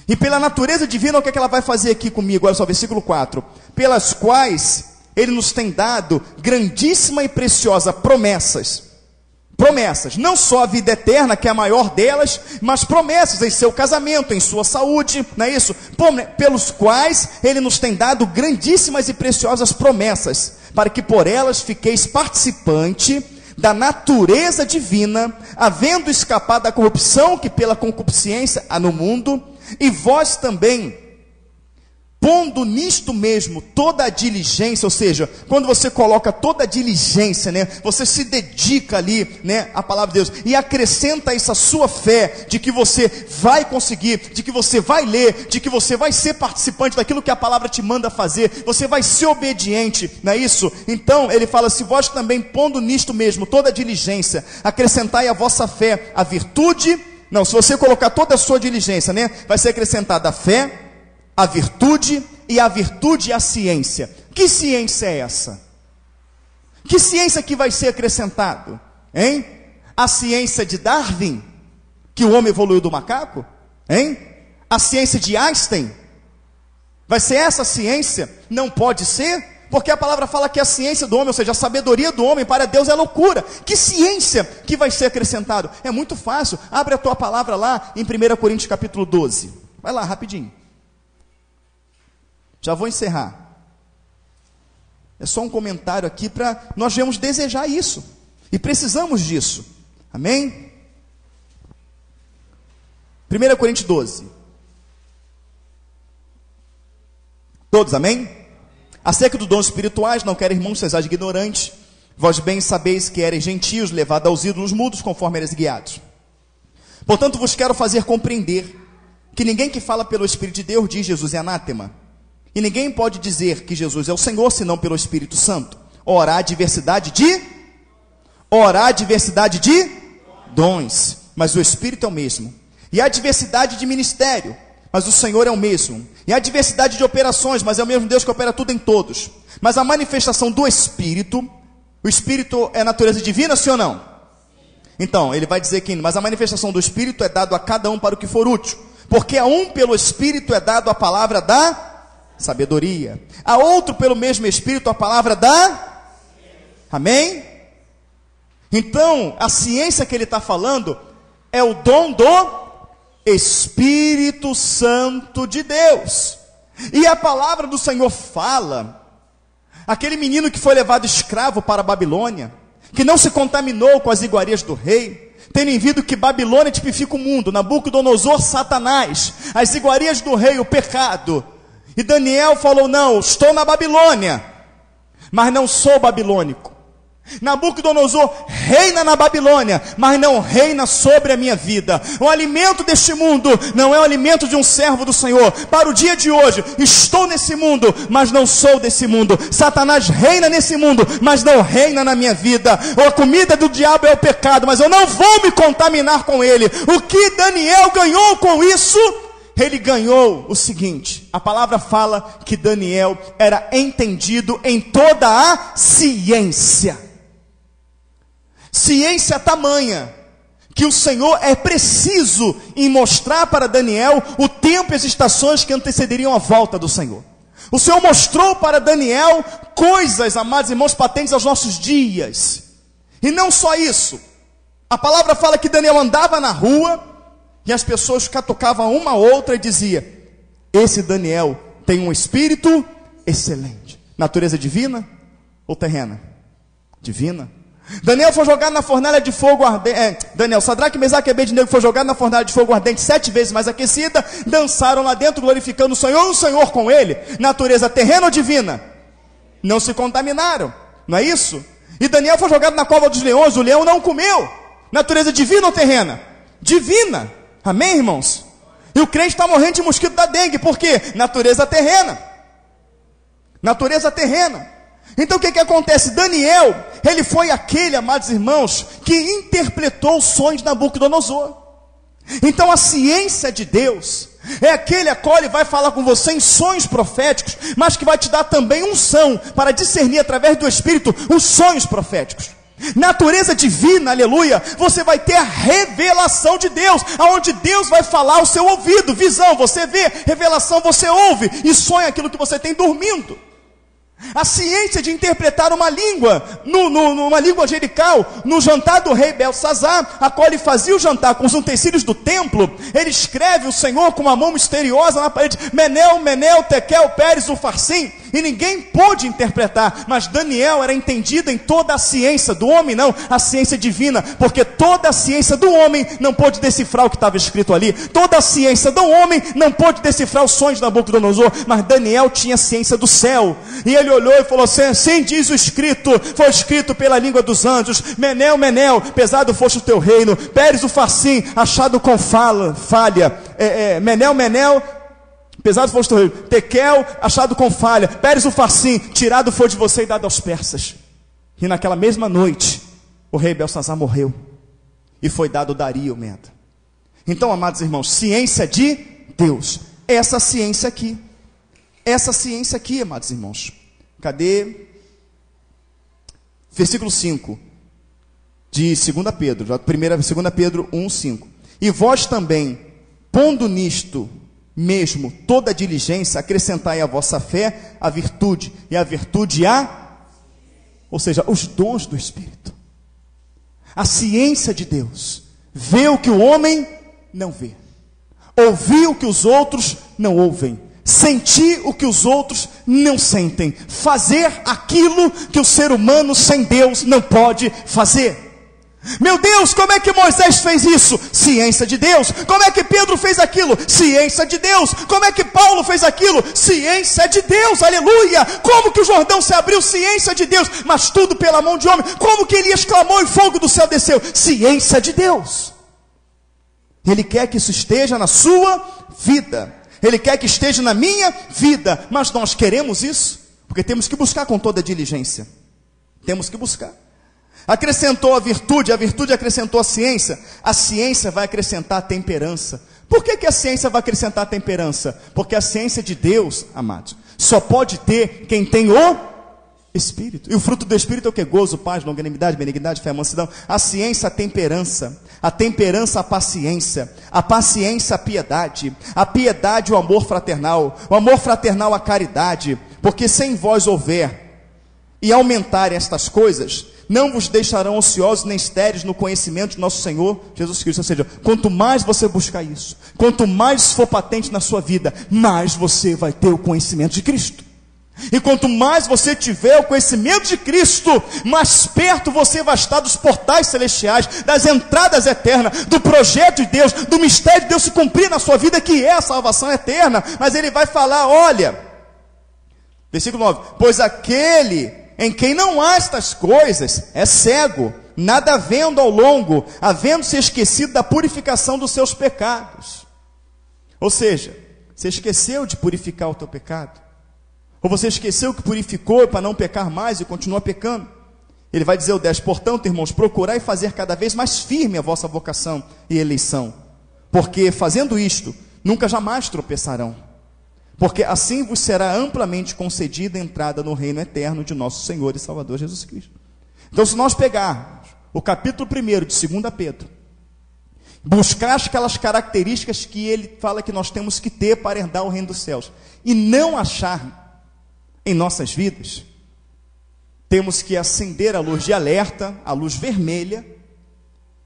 E pela natureza divina, o que é que ela vai fazer aqui comigo? Olha só, versículo 4. Pelas quais ele nos tem dado grandíssima e preciosa promessas, não só a vida eterna, que é a maior delas, mas promessas em seu casamento, em sua saúde, não é isso? Pelos quais ele nos tem dado grandíssimas e preciosas promessas, para que por elas fiqueis participante da natureza divina, havendo escapado da corrupção que pela concupiscência há no mundo, e vós também, pondo nisto mesmo toda a diligência, ou seja, quando você coloca toda a diligência, né, você se dedica ali, né, à palavra de Deus, e acrescenta essa sua fé, de que você vai conseguir, de que você vai ler, de que você vai ser participante daquilo que a palavra te manda fazer, você vai ser obediente, não é isso? Então, ele fala, se vós também pondo nisto mesmo toda a diligência, acrescentai a vossa fé, a virtude, não, se você colocar toda a sua diligência, né, vai ser acrescentada a fé, a virtude, e a virtude a ciência. Que ciência é essa? Que ciência que vai ser acrescentado? Hein? A ciência de Darwin, que o homem evoluiu do macaco? Hein? A ciência de Einstein? Vai ser essa ciência? Não pode ser, porque a palavra fala que a ciência do homem, ou seja, a sabedoria do homem para Deus é loucura. Que ciência que vai ser acrescentado? É muito fácil. Abre a tua palavra lá em 1 Coríntios capítulo 12. Vai lá, rapidinho. Já vou encerrar. É só um comentário aqui para nós devemos desejar isso. E precisamos disso. Amém? 1 Coríntios 12. Todos, amém? Acerca dos dons espirituais, não quero, irmãos, sejais ignorantes. Vós bem sabeis que eres gentios, levados aos ídolos mudos, conforme eres guiados. Portanto, vos quero fazer compreender que ninguém que fala pelo Espírito de Deus diz Jesus é anátema. E ninguém pode dizer que Jesus é o Senhor, senão pelo Espírito Santo. Ora, há diversidade de dons, mas o Espírito é o mesmo. E há diversidade de ministério, mas o Senhor é o mesmo. E há diversidade de operações, mas é o mesmo Deus que opera tudo em todos. Mas a manifestação do Espírito, o Espírito é natureza divina, sim ou não? Então, ele vai dizer que, mas a manifestação do Espírito é dado a cada um para o que for útil. Porque a um pelo Espírito é dado a palavra da sabedoria, a outro pelo mesmo Espírito a palavra da... Amém? Então, a ciência que ele está falando é o dom do Espírito Santo de Deus. E a palavra do Senhor fala, aquele menino que foi levado escravo para a Babilônia, que não se contaminou com as iguarias do rei, tendo em vista que Babilônia tipifica o mundo, Nabucodonosor, Satanás, as iguarias do rei, o pecado. E Daniel falou, não, estou na Babilônia, mas não sou babilônico. Nabucodonosor reina na Babilônia, mas não reina sobre a minha vida. O alimento deste mundo não é o alimento de um servo do Senhor. Para o dia de hoje, estou nesse mundo, mas não sou desse mundo. Satanás reina nesse mundo, mas não reina na minha vida. A comida do diabo é o pecado, mas eu não vou me contaminar com ele. O que Daniel ganhou com isso? Ele ganhou o seguinte: a palavra fala que Daniel era entendido em toda a ciência. Ciência tamanha que o Senhor é preciso em mostrar para Daniel o tempo e as estações que antecederiam a volta do Senhor. O Senhor mostrou para Daniel coisas, amados irmãos, patentes aos nossos dias. E não só isso. A palavra fala que Daniel andava na rua e as pessoas catucavam uma a outra e diziam: esse Daniel tem um espírito excelente. Natureza divina ou terrena? Divina. Daniel foi jogado na fornalha de fogo ardente. Sadraque, Mesaque e Abednego foi jogado na fornalha de fogo ardente 7 vezes mais aquecida. Dançaram lá dentro glorificando o Senhor, e o Senhor com ele. Natureza terrena ou divina? Não se contaminaram, não é isso? E Daniel foi jogado na cova dos leões, o leão não comeu. Natureza divina ou terrena? Divina. Amém, irmãos? E o crente está morrendo de mosquito da dengue. Por quê? Natureza terrena. Natureza terrena. Então o que acontece? Daniel, ele foi aquele, amados irmãos, que interpretou os sonhos de Nabucodonosor. Então a ciência de Deus é aquele a qual ele vai falar com você em sonhos proféticos, mas que vai te dar também unção para discernir através do Espírito os sonhos proféticos. Natureza divina, aleluia, você vai ter a revelação de Deus, aonde Deus vai falar ao seu ouvido. Visão, você vê; revelação, você ouve e sonha aquilo que você tem dormindo. A ciência de interpretar uma língua, numa língua angelical, no jantar do rei Belsazar, a qual ele fazia o jantar com os utensílios do templo. Ele escreve o Senhor com uma mão misteriosa na parede: Menel, Menel, Tekel, Pérez, Ufarsim. E ninguém pôde interpretar, mas Daniel era entendido em toda a ciência do homem, não, a ciência divina, porque toda a ciência do homem não pôde decifrar o que estava escrito ali. Toda a ciência do homem não pôde decifrar os sonhos de Nabucodonosor, mas Daniel tinha a ciência do céu. E ele olhou e falou assim: assim diz o escrito, foi escrito pela língua dos anjos: Menel, Menel, pesado foste o teu reino. Pérez, Ufarsim, achado com falha. Menel, Menel, pesado foste o teu reino. Tekel, achado com falha. Pérez, Ufarsim, tirado foi de você e dado aos persas. E naquela mesma noite, o rei Belsazar morreu. E foi dado Dario Meda. Então, amados irmãos, ciência de Deus. Essa ciência aqui. Essa ciência aqui, amados irmãos. Cadê? Versículo 5. De 2 Pedro. 2 Pedro 1:5. E vós também, pondo nisto mesmo toda a diligência, acrescentai à vossa fé a virtude, e a virtude ou seja, os dons do Espírito. A ciência de Deus. Vê o que o homem não vê. Ouvir o que os outros não ouvem. Sentir o que os outros não sentem. Fazer aquilo que o ser humano sem Deus não pode fazer. Meu Deus, como é que Moisés fez isso? Ciência de Deus. Como é que Pedro fez aquilo? Ciência de Deus. Como é que Paulo fez aquilo? Ciência de Deus, aleluia. Como que o Jordão se abriu? Ciência de Deus. Mas tudo pela mão de homem. Como que Elias clamou e fogo do céu desceu? Ciência de Deus. Ele quer que isso esteja na sua vida. Ele quer que esteja na minha vida. Mas nós queremos isso? Porque temos que buscar com toda a diligência. Temos que buscar. Acrescentou a virtude acrescentou a ciência vai acrescentar a temperança. Por que a ciência vai acrescentar a temperança? Porque a ciência de Deus, amados, só pode ter quem tem o Espírito. E o fruto do Espírito é o que? Gozo, paz, longanimidade, benignidade, fé, mansidão. A ciência, a temperança, a paciência, a piedade, a piedade, o amor fraternal, a caridade. Porque sem vós houver e aumentarem estas coisas, não vos deixarão ociosos nem estéreis no conhecimento de nosso Senhor Jesus Cristo. Ou seja, quanto mais você buscar isso, quanto mais for patente na sua vida, mais você vai ter o conhecimento de Cristo. E quanto mais você tiver o conhecimento de Cristo, mais perto você vai estar dos portais celestiais, das entradas eternas, do projeto de Deus, do mistério de Deus se cumprir na sua vida, que é a salvação eterna. Mas ele vai falar, olha, versículo 9: pois aquele em quem não há estas coisas, é cego, nada vendo ao longo, havendo-se esquecido da purificação dos seus pecados. Ou seja, você esqueceu de purificar o teu pecado? Ou você esqueceu que purificou para não pecar mais e continua pecando? Ele vai dizer o 10, portanto, irmãos, procurai fazer cada vez mais firme a vossa vocação e eleição, porque fazendo isto, nunca jamais tropeçarão, porque assim vos será amplamente concedida a entrada no reino eterno de nosso Senhor e Salvador Jesus Cristo. Então, se nós pegarmos o capítulo 1 de 2 Pedro, buscar aquelas características que ele fala que nós temos que ter para herdar o reino dos céus, e não achar em nossas vidas, temos que acender a luz de alerta, a luz vermelha,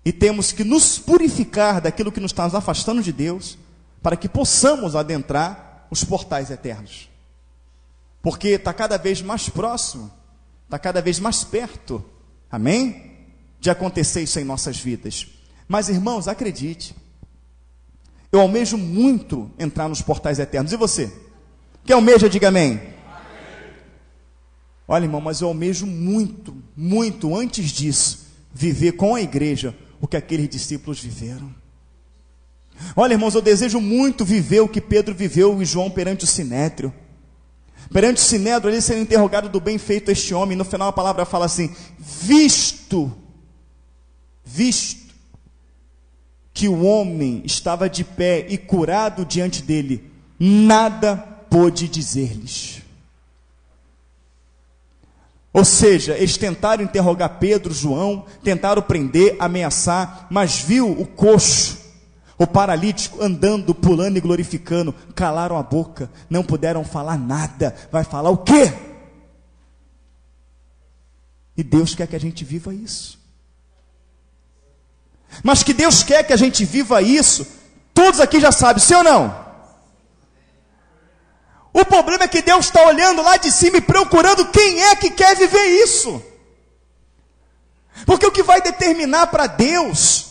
e temos que nos purificar daquilo que nos está nos afastando de Deus, para que possamos adentrar os portais eternos. Porque está cada vez mais próximo, está cada vez mais perto, amém? De acontecer isso em nossas vidas. Mas, irmãos, acredite, eu almejo muito entrar nos portais eternos. E você? Quem almeja, diga amém. Olha, irmão, mas eu almejo muito, muito antes disso, viver com a igreja o que aqueles discípulos viveram. Olha, irmãos, eu desejo muito viver o que Pedro viveu e João perante o Sinédrio. Perante o Sinédrio, ele sendo interrogado do bem feito a este homem, no final a palavra fala assim, visto que o homem estava de pé e curado diante dele, nada pôde dizer-lhes. Ou seja, eles tentaram interrogar Pedro, João, tentaram prender, ameaçar, mas viu o coxo, o paralítico andando, pulando e glorificando, calaram a boca, não puderam falar nada. Vai falar o quê? E Deus quer que a gente viva isso. Mas que Deus quer que a gente viva isso, todos aqui já sabem, sim ou não? O problema é que Deus está olhando lá de cima e procurando quem é que quer viver isso. Porque o que vai determinar para Deus,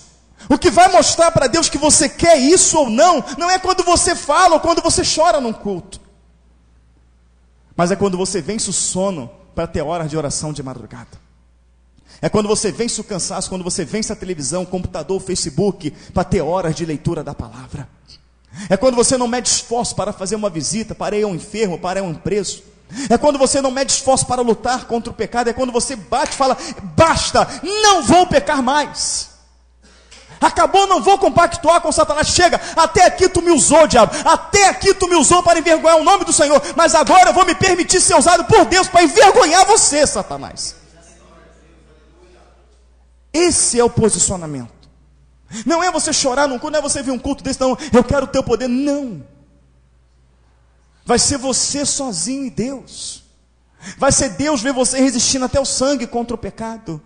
o que vai mostrar para Deus que você quer isso ou não, não é quando você fala ou quando você chora num culto. Mas é quando você vence o sono para ter horas de oração de madrugada. É quando você vence o cansaço, quando você vence a televisão, o computador, o Facebook, para ter horas de leitura da palavra. É quando você não mede esforço para fazer uma visita, para ir ao enfermo, para ir ao preso. É quando você não mede esforço para lutar contra o pecado. É quando você bate e fala, basta, não vou pecar mais. Acabou, não vou compactuar com Satanás. Chega, até aqui tu me usou, diabo. Até aqui tu me usou para envergonhar o nome do Senhor. Mas agora eu vou me permitir ser usado por Deus para envergonhar você, Satanás. Esse é o posicionamento. Não é você chorar num culto, não é você ver um culto desse, não, eu quero o teu poder, não. Vai ser você sozinho e Deus. Vai ser Deus ver você resistindo até o sangue contra o pecado.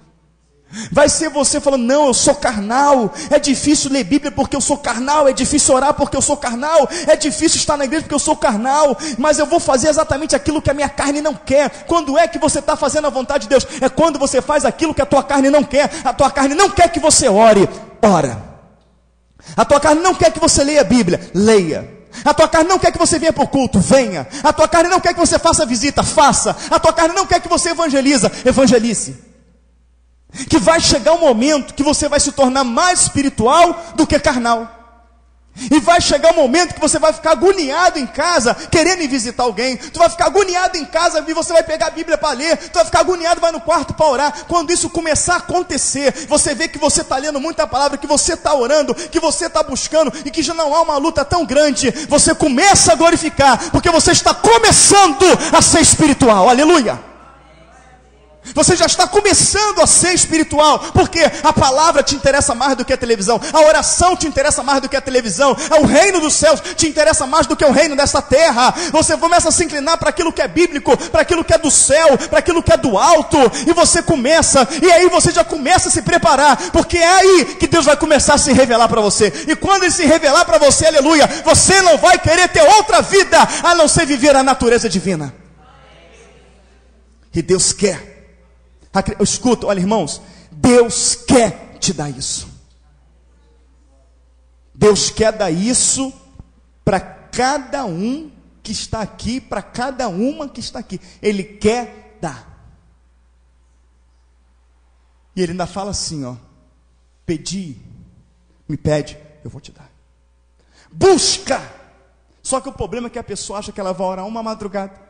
Vai ser você falando, não, eu sou carnal, é difícil ler Bíblia porque eu sou carnal, é difícil orar porque eu sou carnal, é difícil estar na igreja porque eu sou carnal, mas eu vou fazer exatamente aquilo que a minha carne não quer. Quando é que você está fazendo a vontade de Deus? É quando você faz aquilo que a tua carne não quer. A tua carne não quer que você ore, ora. A tua carne não quer que você leia a Bíblia, leia. A tua carne não quer que você venha para o culto, venha. A tua carne não quer que você faça visita, faça. A tua carne não quer que você evangelize. Que vai chegar um momento que você vai se tornar mais espiritual do que carnal. E vai chegar um momento que você vai ficar agoniado em casa, querendo ir visitar alguém. Tu vai ficar agoniado em casa e você vai pegar a Bíblia para ler. Tu vai ficar agoniado, vai no quarto para orar. Quando isso começar a acontecer, você vê que você está lendo muita palavra, que você está orando, que você está buscando, e que já não há uma luta tão grande. Você começa a glorificar, porque você está começando a ser espiritual. Aleluia! Você já está começando a ser espiritual, porque a palavra te interessa mais do que a televisão, a oração te interessa mais do que a televisão, o reino dos céus te interessa mais do que o reino desta terra. Você começa a se inclinar para aquilo que é bíblico, para aquilo que é do céu, para aquilo que é do alto, e você começa, e aí você já começa a se preparar, porque é aí que Deus vai começar a se revelar para você. E quando Ele se revelar para você, aleluia, você não vai querer ter outra vida a não ser viver a natureza divina. E Deus quer. Escuta, olha, irmãos, Deus quer te dar isso. Deus quer dar isso para cada um que está aqui, para cada uma que está aqui. Ele quer dar. E ele ainda fala assim, ó: pedi, me pede, eu vou te dar. Busca! Só que o problema é que a pessoa acha que ela vai orar uma madrugada,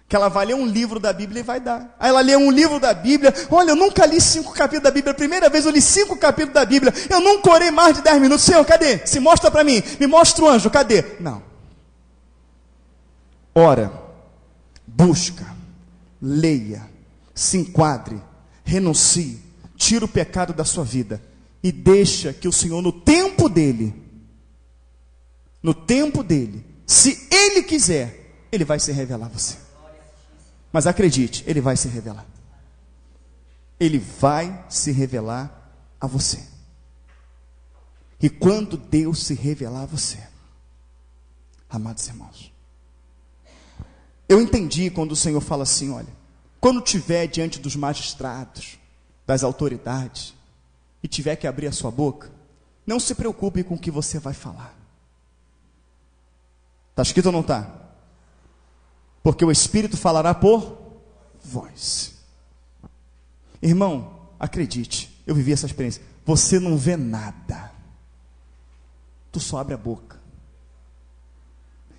que ela vai ler um livro da Bíblia e vai dar. Aí ela lê um livro da Bíblia. Olha, eu nunca li 5 capítulos da Bíblia. A primeira vez eu li 5 capítulos da Bíblia. Eu nunca orei mais de 10 minutos. Senhor, cadê? Se mostra para mim. Me mostra o anjo, cadê? Não. Ora, busca, leia, se enquadre, renuncie, tira o pecado da sua vida e deixa que o Senhor, no tempo dele, se Ele quiser, Ele vai se revelar a você. Mas acredite, Ele vai se revelar. Ele vai se revelar a você. E quando Deus se revelar a você, amados irmãos, eu entendi quando o Senhor fala assim: olha, quando estiver diante dos magistrados, das autoridades, e tiver que abrir a sua boca, não se preocupe com o que você vai falar. Está escrito ou não está? Porque o Espírito falará por voz. Irmão, acredite, eu vivi essa experiência. Você não vê nada, tu só abre a boca.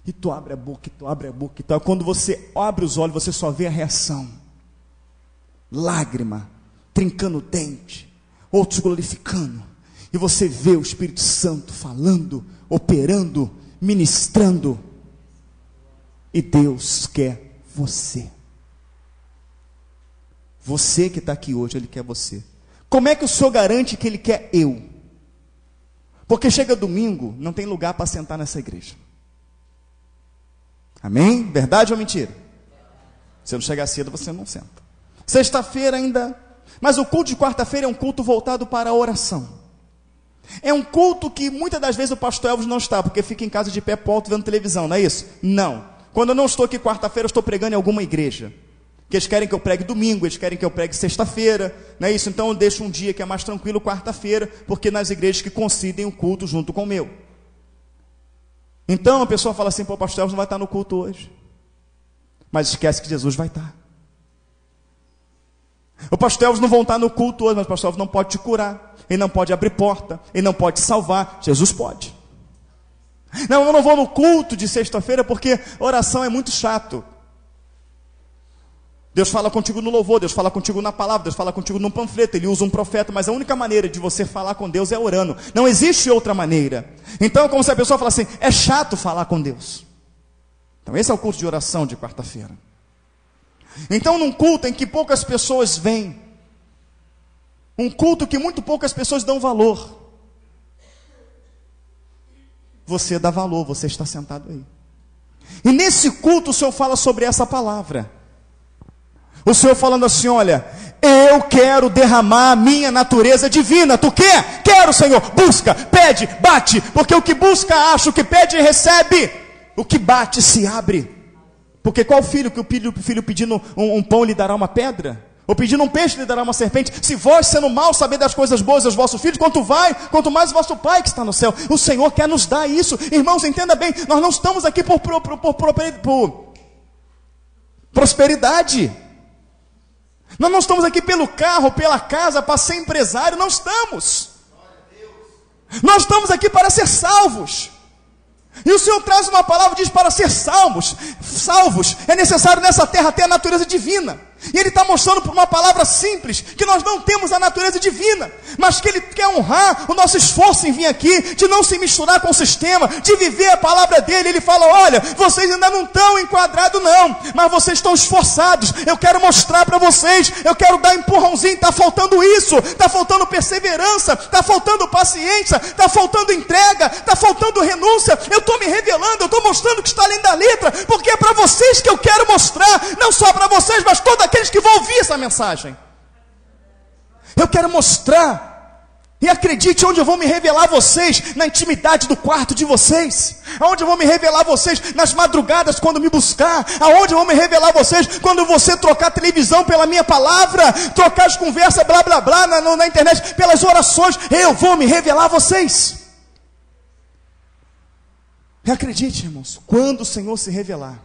E tu abre a boca, e tu abre a boca, e tu... Quando você abre os olhos, você só vê a reação. Lágrima, trincando o dente, outros glorificando. E você vê o Espírito Santo falando, operando, ministrando. E Deus quer você. Você que está aqui hoje, Ele quer você. Como é que o Senhor garante que Ele quer eu? Porque chega domingo, não tem lugar para sentar nessa igreja. Amém? Verdade ou mentira? Se não chegar cedo, você não senta. Sexta-feira ainda. Mas o culto de quarta-feira é um culto voltado para a oração. É um culto que muitas das vezes o pastor Elvis não está, porque fica em casa de pé pro alto vendo televisão, não é isso? Não. Quando eu não estou aqui quarta-feira, eu estou pregando em alguma igreja. Que eles querem que eu pregue domingo, eles querem que eu pregue sexta-feira, não é isso? Então eu deixo um dia que é mais tranquilo, quarta-feira, porque nas igrejas que coincidem o culto junto com o meu. Então a pessoa fala assim: pô, o pastor Elvis não vai estar no culto hoje. Mas esquece que Jesus vai estar. O pastor Elvis não vão estar no culto hoje, mas o pastor Elvis não pode te curar, ele não pode abrir porta, ele não pode te salvar. Jesus pode. Não, eu não vou no culto de sexta-feira porque oração é muito chato. Deus fala contigo no louvor, Deus fala contigo na palavra, Deus fala contigo num panfleto, Ele usa um profeta, mas a única maneira de você falar com Deus é orando. Não existe outra maneira. Então é como se a pessoa falasse assim: é chato falar com Deus. Então esse é o culto de oração de quarta-feira. Então num culto em que poucas pessoas vêm, um culto que muito poucas pessoas dão valor, você dá valor, você está sentado aí. E nesse culto o Senhor fala sobre essa palavra. O Senhor falando assim: olha, eu quero derramar a minha natureza divina. Tu quer? Quero, Senhor. Busca, pede, bate. Porque o que busca acha, o que pede recebe, o que bate se abre. Porque qual filho que o filho pedindo um pão lhe dará uma pedra? Ou pedindo um peixe lhe dará uma serpente? Se vós, sendo mal, saber das coisas boas aos vossos filhos, quanto mais o vosso Pai que está no céu. O Senhor quer nos dar isso. Irmãos, entenda bem, nós não estamos aqui por prosperidade. Nós não estamos aqui pelo carro, pela casa, para ser empresário. Não estamos. Nós estamos aqui para ser salvos. E o Senhor traz uma palavra, diz: para ser salvos, é necessário nessa terra ter a natureza divina. E Ele está mostrando por uma palavra simples, que nós não temos a natureza divina, mas que Ele quer honrar o nosso esforço em vir aqui, de não se misturar com o sistema, de viver a palavra dEle. Ele fala: olha, vocês ainda não estão enquadrados não, mas vocês estão esforçados, eu quero mostrar para vocês, eu quero dar empurrãozinho. Está faltando isso, está faltando perseverança, está faltando paciência, está faltando entrega, está faltando renúncia. Eu estou me revelando, eu estou mostrando que está além da letra, porque é para vocês que eu quero mostrar, não só para vocês, mas todos aqueles que vão ouvir essa mensagem. Eu quero mostrar. E acredite, onde eu vou me revelar a vocês, na intimidade do quarto de vocês, aonde eu vou me revelar a vocês, nas madrugadas quando me buscar, aonde eu vou me revelar a vocês, quando você trocar a televisão pela minha palavra, trocar as conversas blá blá blá na internet, pelas orações, eu vou me revelar a vocês. E acredite, irmãos, quando o Senhor se revelar,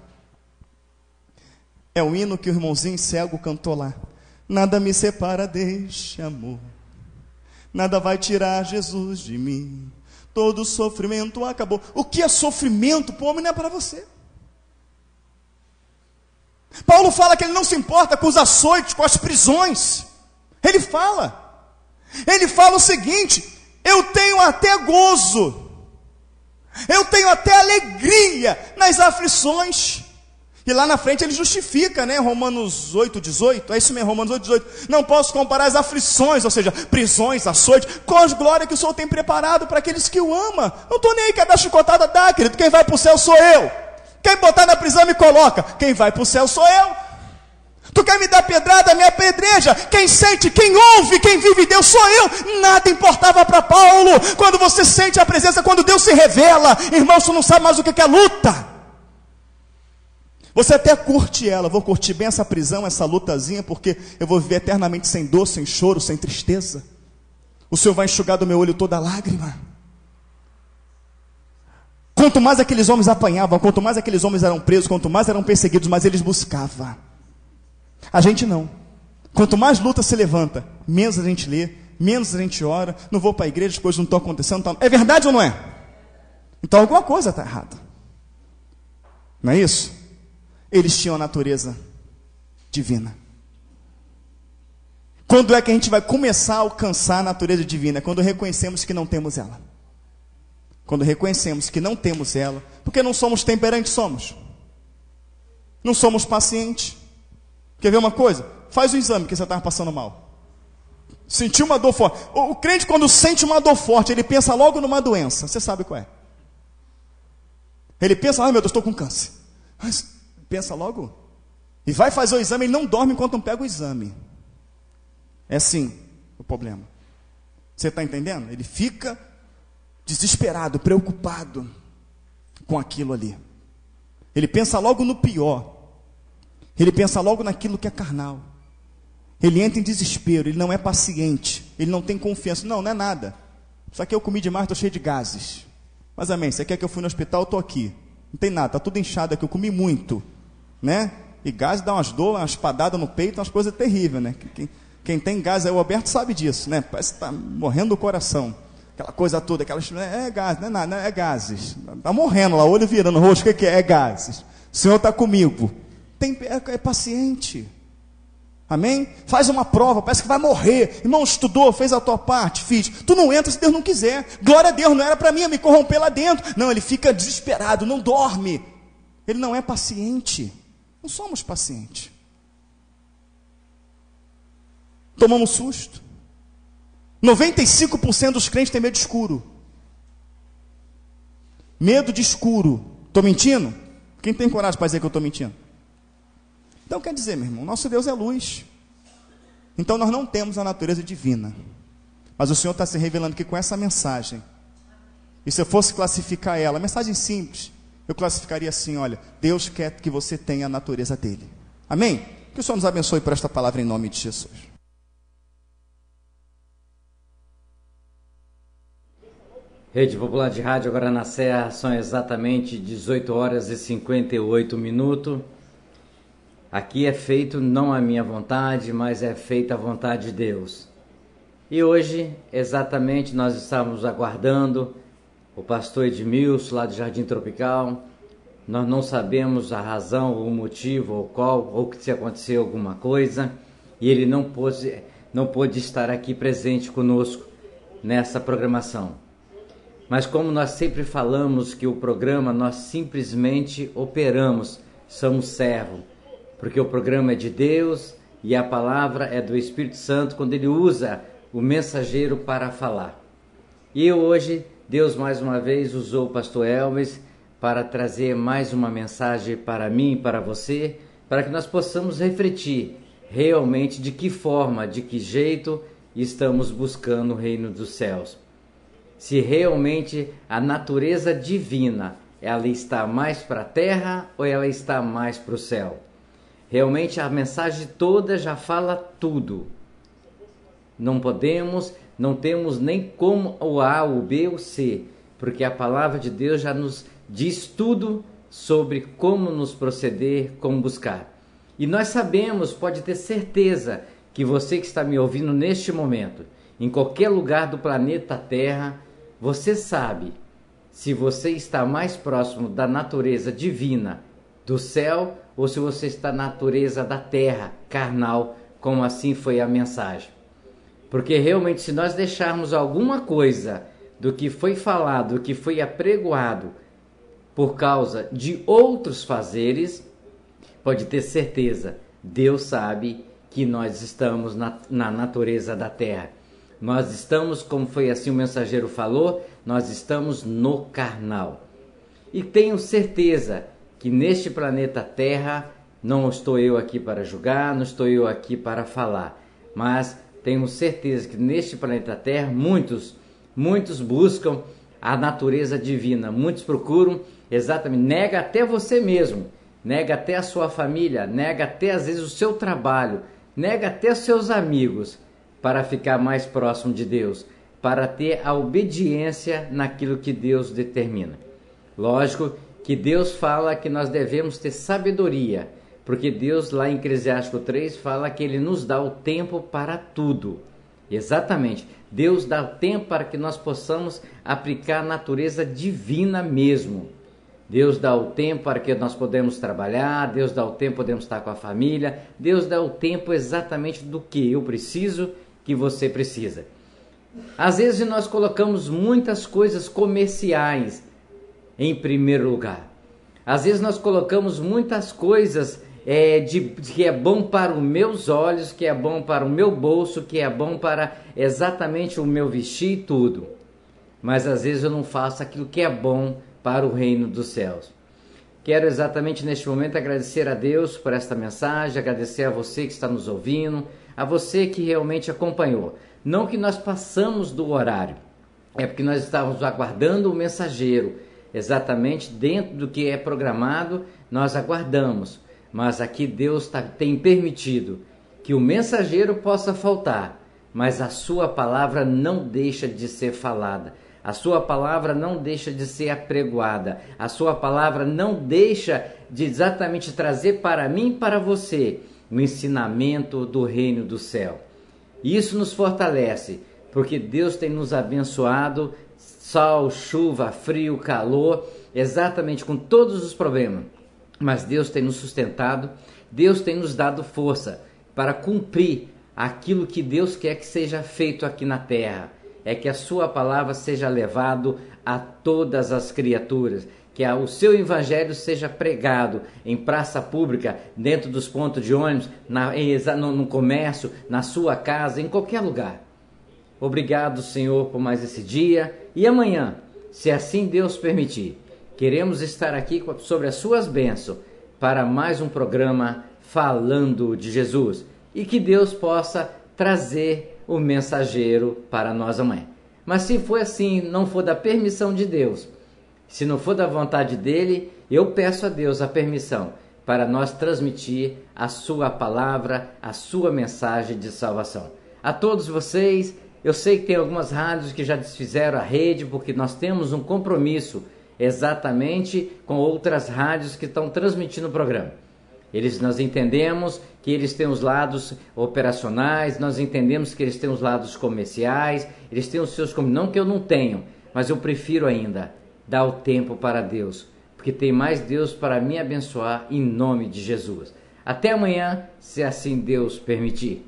é o hino que o irmãozinho cego cantou lá: Nada me separa deste amor. Nada vai tirar Jesus de mim. Todo sofrimento acabou. O que é sofrimento para o homem não é para você. Paulo fala que ele não se importa com os açoites, com as prisões. Ele fala o seguinte: eu tenho até gozo, eu tenho até alegria nas aflições. E lá na frente ele justifica, né? Romanos 8:18, é isso mesmo, Romanos 8:18. Não posso comparar as aflições, ou seja, prisões, açoites, com as glórias que o Senhor tem preparado para aqueles que o amam. Não estou nem aí, quer dar chicotada, dá, querido. Quem vai para o céu sou eu. Quem botar na prisão me coloca. Quem vai para o céu sou eu. Tu quer me dar pedrada, me apedreja. Quem sente, quem ouve, quem vive Deus sou eu. Nada importava para Paulo. Quando você sente a presença, quando Deus se revela, irmão, você não sabe mais o que é luta. Você até curte ela. Vou curtir bem essa prisão, essa lutazinha, porque eu vou viver eternamente sem dor, sem choro, sem tristeza. O Senhor vai enxugar do meu olho toda lágrima. Quanto mais aqueles homens apanhavam, quanto mais aqueles homens eram presos, quanto mais eram perseguidos, mais eles buscavam. A gente não. Quanto mais luta se levanta, menos a gente lê, menos a gente ora. Não vou para a igreja, as coisas não estão acontecendo. É verdade ou não é? Então alguma coisa está errada. Não é isso? Eles tinham a natureza divina. Quando é que a gente vai começar a alcançar a natureza divina? Quando reconhecemos que não temos ela. Quando reconhecemos que não temos ela. Porque não somos temperantes, somos. Não somos pacientes. Quer ver uma coisa? Faz o exame que você estava passando mal. Sentiu uma dor forte. O crente, quando sente uma dor forte, ele pensa logo numa doença. Você sabe qual é? Ele pensa, ai meu Deus, estou com câncer. Mas pensa logo. E vai fazer o exame, ele não dorme enquanto não pega o exame. É assim o problema. Você está entendendo? Ele fica desesperado, preocupado com aquilo ali. Ele pensa logo no pior. Ele pensa logo naquilo que é carnal. Ele entra em desespero, ele não é paciente, ele não tem confiança. Não, não é nada. Só que eu comi demais, estou cheio de gases. Mas amém, você quer que eu fui no hospital, eu estou aqui. Não tem nada, está tudo inchado aqui, eu comi muito. Né? E gás dá umas dores, umas padadas no peito, umas coisas terríveis, né? Quem tem gás, o Alberto sabe disso, né? Parece que está morrendo do coração. Aquela coisa toda, é gás, não é nada, é gases. Está morrendo lá, olho virando, rosto, o que é? É gases. O Senhor está comigo. É paciente. Amém? Faz uma prova, parece que vai morrer. Irmão, estudou, fez a tua parte, fiz. Tu não entra se Deus não quiser. Glória a Deus, não era para mim, me corromper lá dentro. Não, ele fica desesperado, não dorme. Ele não é paciente. Não somos pacientes. Tomamos susto. 95% dos crentes têm medo de escuro. Medo de escuro. Estou mentindo? Quem tem coragem para dizer que eu estou mentindo? Então quer dizer, meu irmão, nosso Deus é luz. Então nós não temos a natureza divina. Mas o Senhor está se revelando que com essa mensagem, e se eu fosse classificar ela, mensagem simples, eu classificaria assim, olha, Deus quer que você tenha a natureza dele. Amém? Que o Senhor nos abençoe por esta palavra em nome de Jesus. Rede Popular de Rádio, agora na Serra, são exatamente 18 horas e 58 minutos. Aqui é feito não a minha vontade, mas é feita a vontade de Deus. E hoje, exatamente, nós estamos aguardando o pastor Edmilson, lá do Jardim Tropical. Nós não sabemos a razão, o motivo, ou qual, ou se aconteceu alguma coisa. E ele não pôde estar aqui presente conosco nessa programação. Mas como nós sempre falamos que o programa, nós simplesmente operamos, somos servos. Porque o programa é de Deus e a palavra é do Espírito Santo quando ele usa o mensageiro para falar. E hoje, Deus mais uma vez usou o pastor Elvis para trazer mais uma mensagem para mim e para você, para que nós possamos refletir realmente de que forma, de que jeito estamos buscando o reino dos céus. Se realmente a natureza divina, ela está mais para a terra ou ela está mais para o céu? Realmente a mensagem toda já fala tudo. Não temos nem como o A, o B, o C, porque a palavra de Deus já nos diz tudo sobre como nos proceder, como buscar. E nós sabemos, pode ter certeza, que você que está me ouvindo neste momento, em qualquer lugar do planeta Terra, você sabe se você está mais próximo da natureza divina do céu ou se você está na natureza da terra, carnal, como assim foi a mensagem. Porque realmente, se nós deixarmos alguma coisa do que foi falado, do que foi apregoado por causa de outros fazeres, pode ter certeza, Deus sabe que nós estamos na natureza da terra. Nós estamos, como foi assim o mensageiro falou, nós estamos no carnal. E tenho certeza que neste planeta Terra, não estou eu aqui para julgar, não estou eu aqui para falar, mas tenho certeza que neste planeta Terra muitos buscam a natureza divina, muitos procuram exatamente, nega até você mesmo, nega até a sua família, nega até às vezes o seu trabalho, nega até os seus amigos, para ficar mais próximo de Deus, para ter a obediência naquilo que Deus determina. Lógico que Deus fala que nós devemos ter sabedoria, porque Deus lá em Eclesiástico 3 fala que Ele nos dá o tempo para tudo. Exatamente, Deus dá o tempo para que nós possamos aplicar a natureza divina mesmo. Deus dá o tempo para que nós podemos trabalhar, Deus dá o tempo para podemos estar com a família, Deus dá o tempo exatamente do que eu preciso, que você precisa. Às vezes nós colocamos muitas coisas comerciais em primeiro lugar. Às vezes nós colocamos muitas coisas que é bom para os meus olhos, que é bom para o meu bolso, que é bom para exatamente o meu vestir e tudo. Mas às vezes eu não faço aquilo que é bom para o reino dos céus. Quero exatamente neste momento agradecer a Deus por esta mensagem, agradecer a você que está nos ouvindo, a você que realmente acompanhou. Não que nós passamos do horário, é porque nós estávamos aguardando o mensageiro, exatamente dentro do que é programado, nós aguardamos. Mas aqui Deus tem permitido que o mensageiro possa faltar, mas a sua palavra não deixa de ser falada. A sua palavra não deixa de ser apregoada. A sua palavra não deixa de exatamente trazer para mim e para você o ensinamento do reino do céu. Isso nos fortalece, porque Deus tem nos abençoado, sol, chuva, frio, calor, exatamente com todos os problemas. Mas Deus tem nos sustentado, Deus tem nos dado força para cumprir aquilo que Deus quer que seja feito aqui na terra. É que a sua palavra seja levado a todas as criaturas, que o seu evangelho seja pregado em praça pública, dentro dos pontos de ônibus, no comércio, na sua casa, em qualquer lugar. Obrigado, Senhor, por mais esse dia. E amanhã, se assim Deus permitir, queremos estar aqui sobre as suas bênçãos para mais um programa Falando de Jesus. E que Deus possa trazer o mensageiro para nós amanhã. Mas se for assim, não for da permissão de Deus, se não for da vontade dele, eu peço a Deus a permissão para nós transmitir a sua palavra, a sua mensagem de salvação. A todos vocês, eu sei que tem algumas rádios que já desfizeram a rede, porque nós temos um compromisso exatamente com outras rádios que estão transmitindo o programa. Nós entendemos que eles têm os lados operacionais, nós entendemos que eles têm os lados comerciais, eles têm os seus... Não que eu não tenho, mas eu prefiro ainda dar o tempo para Deus, porque tem mais Deus para me abençoar em nome de Jesus. Até amanhã, se assim Deus permitir.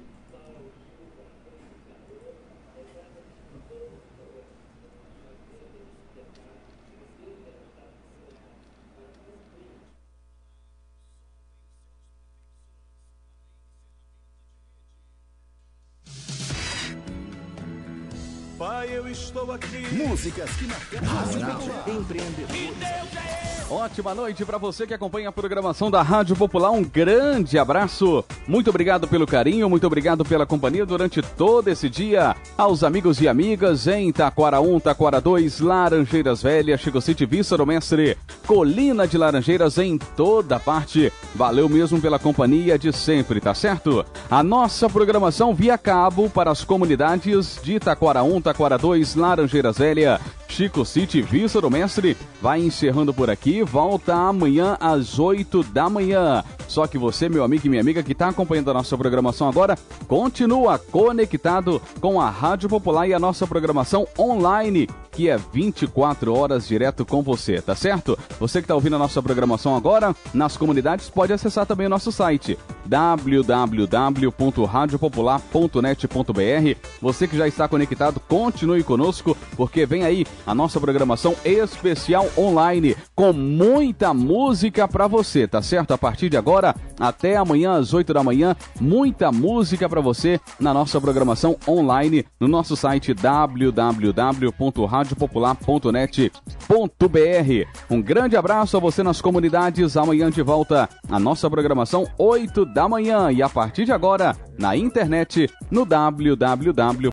Pai, eu estou aqui. Músicas que marcaram empreendedores. Ótima noite para você que acompanha a programação da Rádio Popular. Um grande abraço. Muito obrigado pelo carinho, muito obrigado pela companhia durante todo esse dia. Aos amigos e amigas em Taquara 1, Taquara 2, Laranjeiras Velhas, Chico City, Vista do Mestre, Colina de Laranjeiras, em toda parte. Valeu mesmo pela companhia de sempre, tá certo? A nossa programação via cabo para as comunidades de Taquara 1, Taquara 2, Laranjeiras Velhas, Chico City, Vista do Mestre, vai encerrando por aqui. Volta amanhã às 8 da manhã. Só que você, meu amigo e minha amiga que está acompanhando a nossa programação agora, continua conectado com a Rádio Popular e a nossa programação online, que é 24 horas direto com você, tá certo? Você que está ouvindo a nossa programação agora, nas comunidades, pode acessar também o nosso site, www.radiopopular.net.br. Você que já está conectado, continue conosco, porque vem aí a nossa programação especial online, com muita música para você, tá certo? A partir de agora, até amanhã às 8 da manhã, muita música para você na nossa programação online, no nosso site www.radiopopular.net.br. Um grande abraço a você nas comunidades. Amanhã de volta a nossa programação 8 da manhã e a partir de agora na internet no www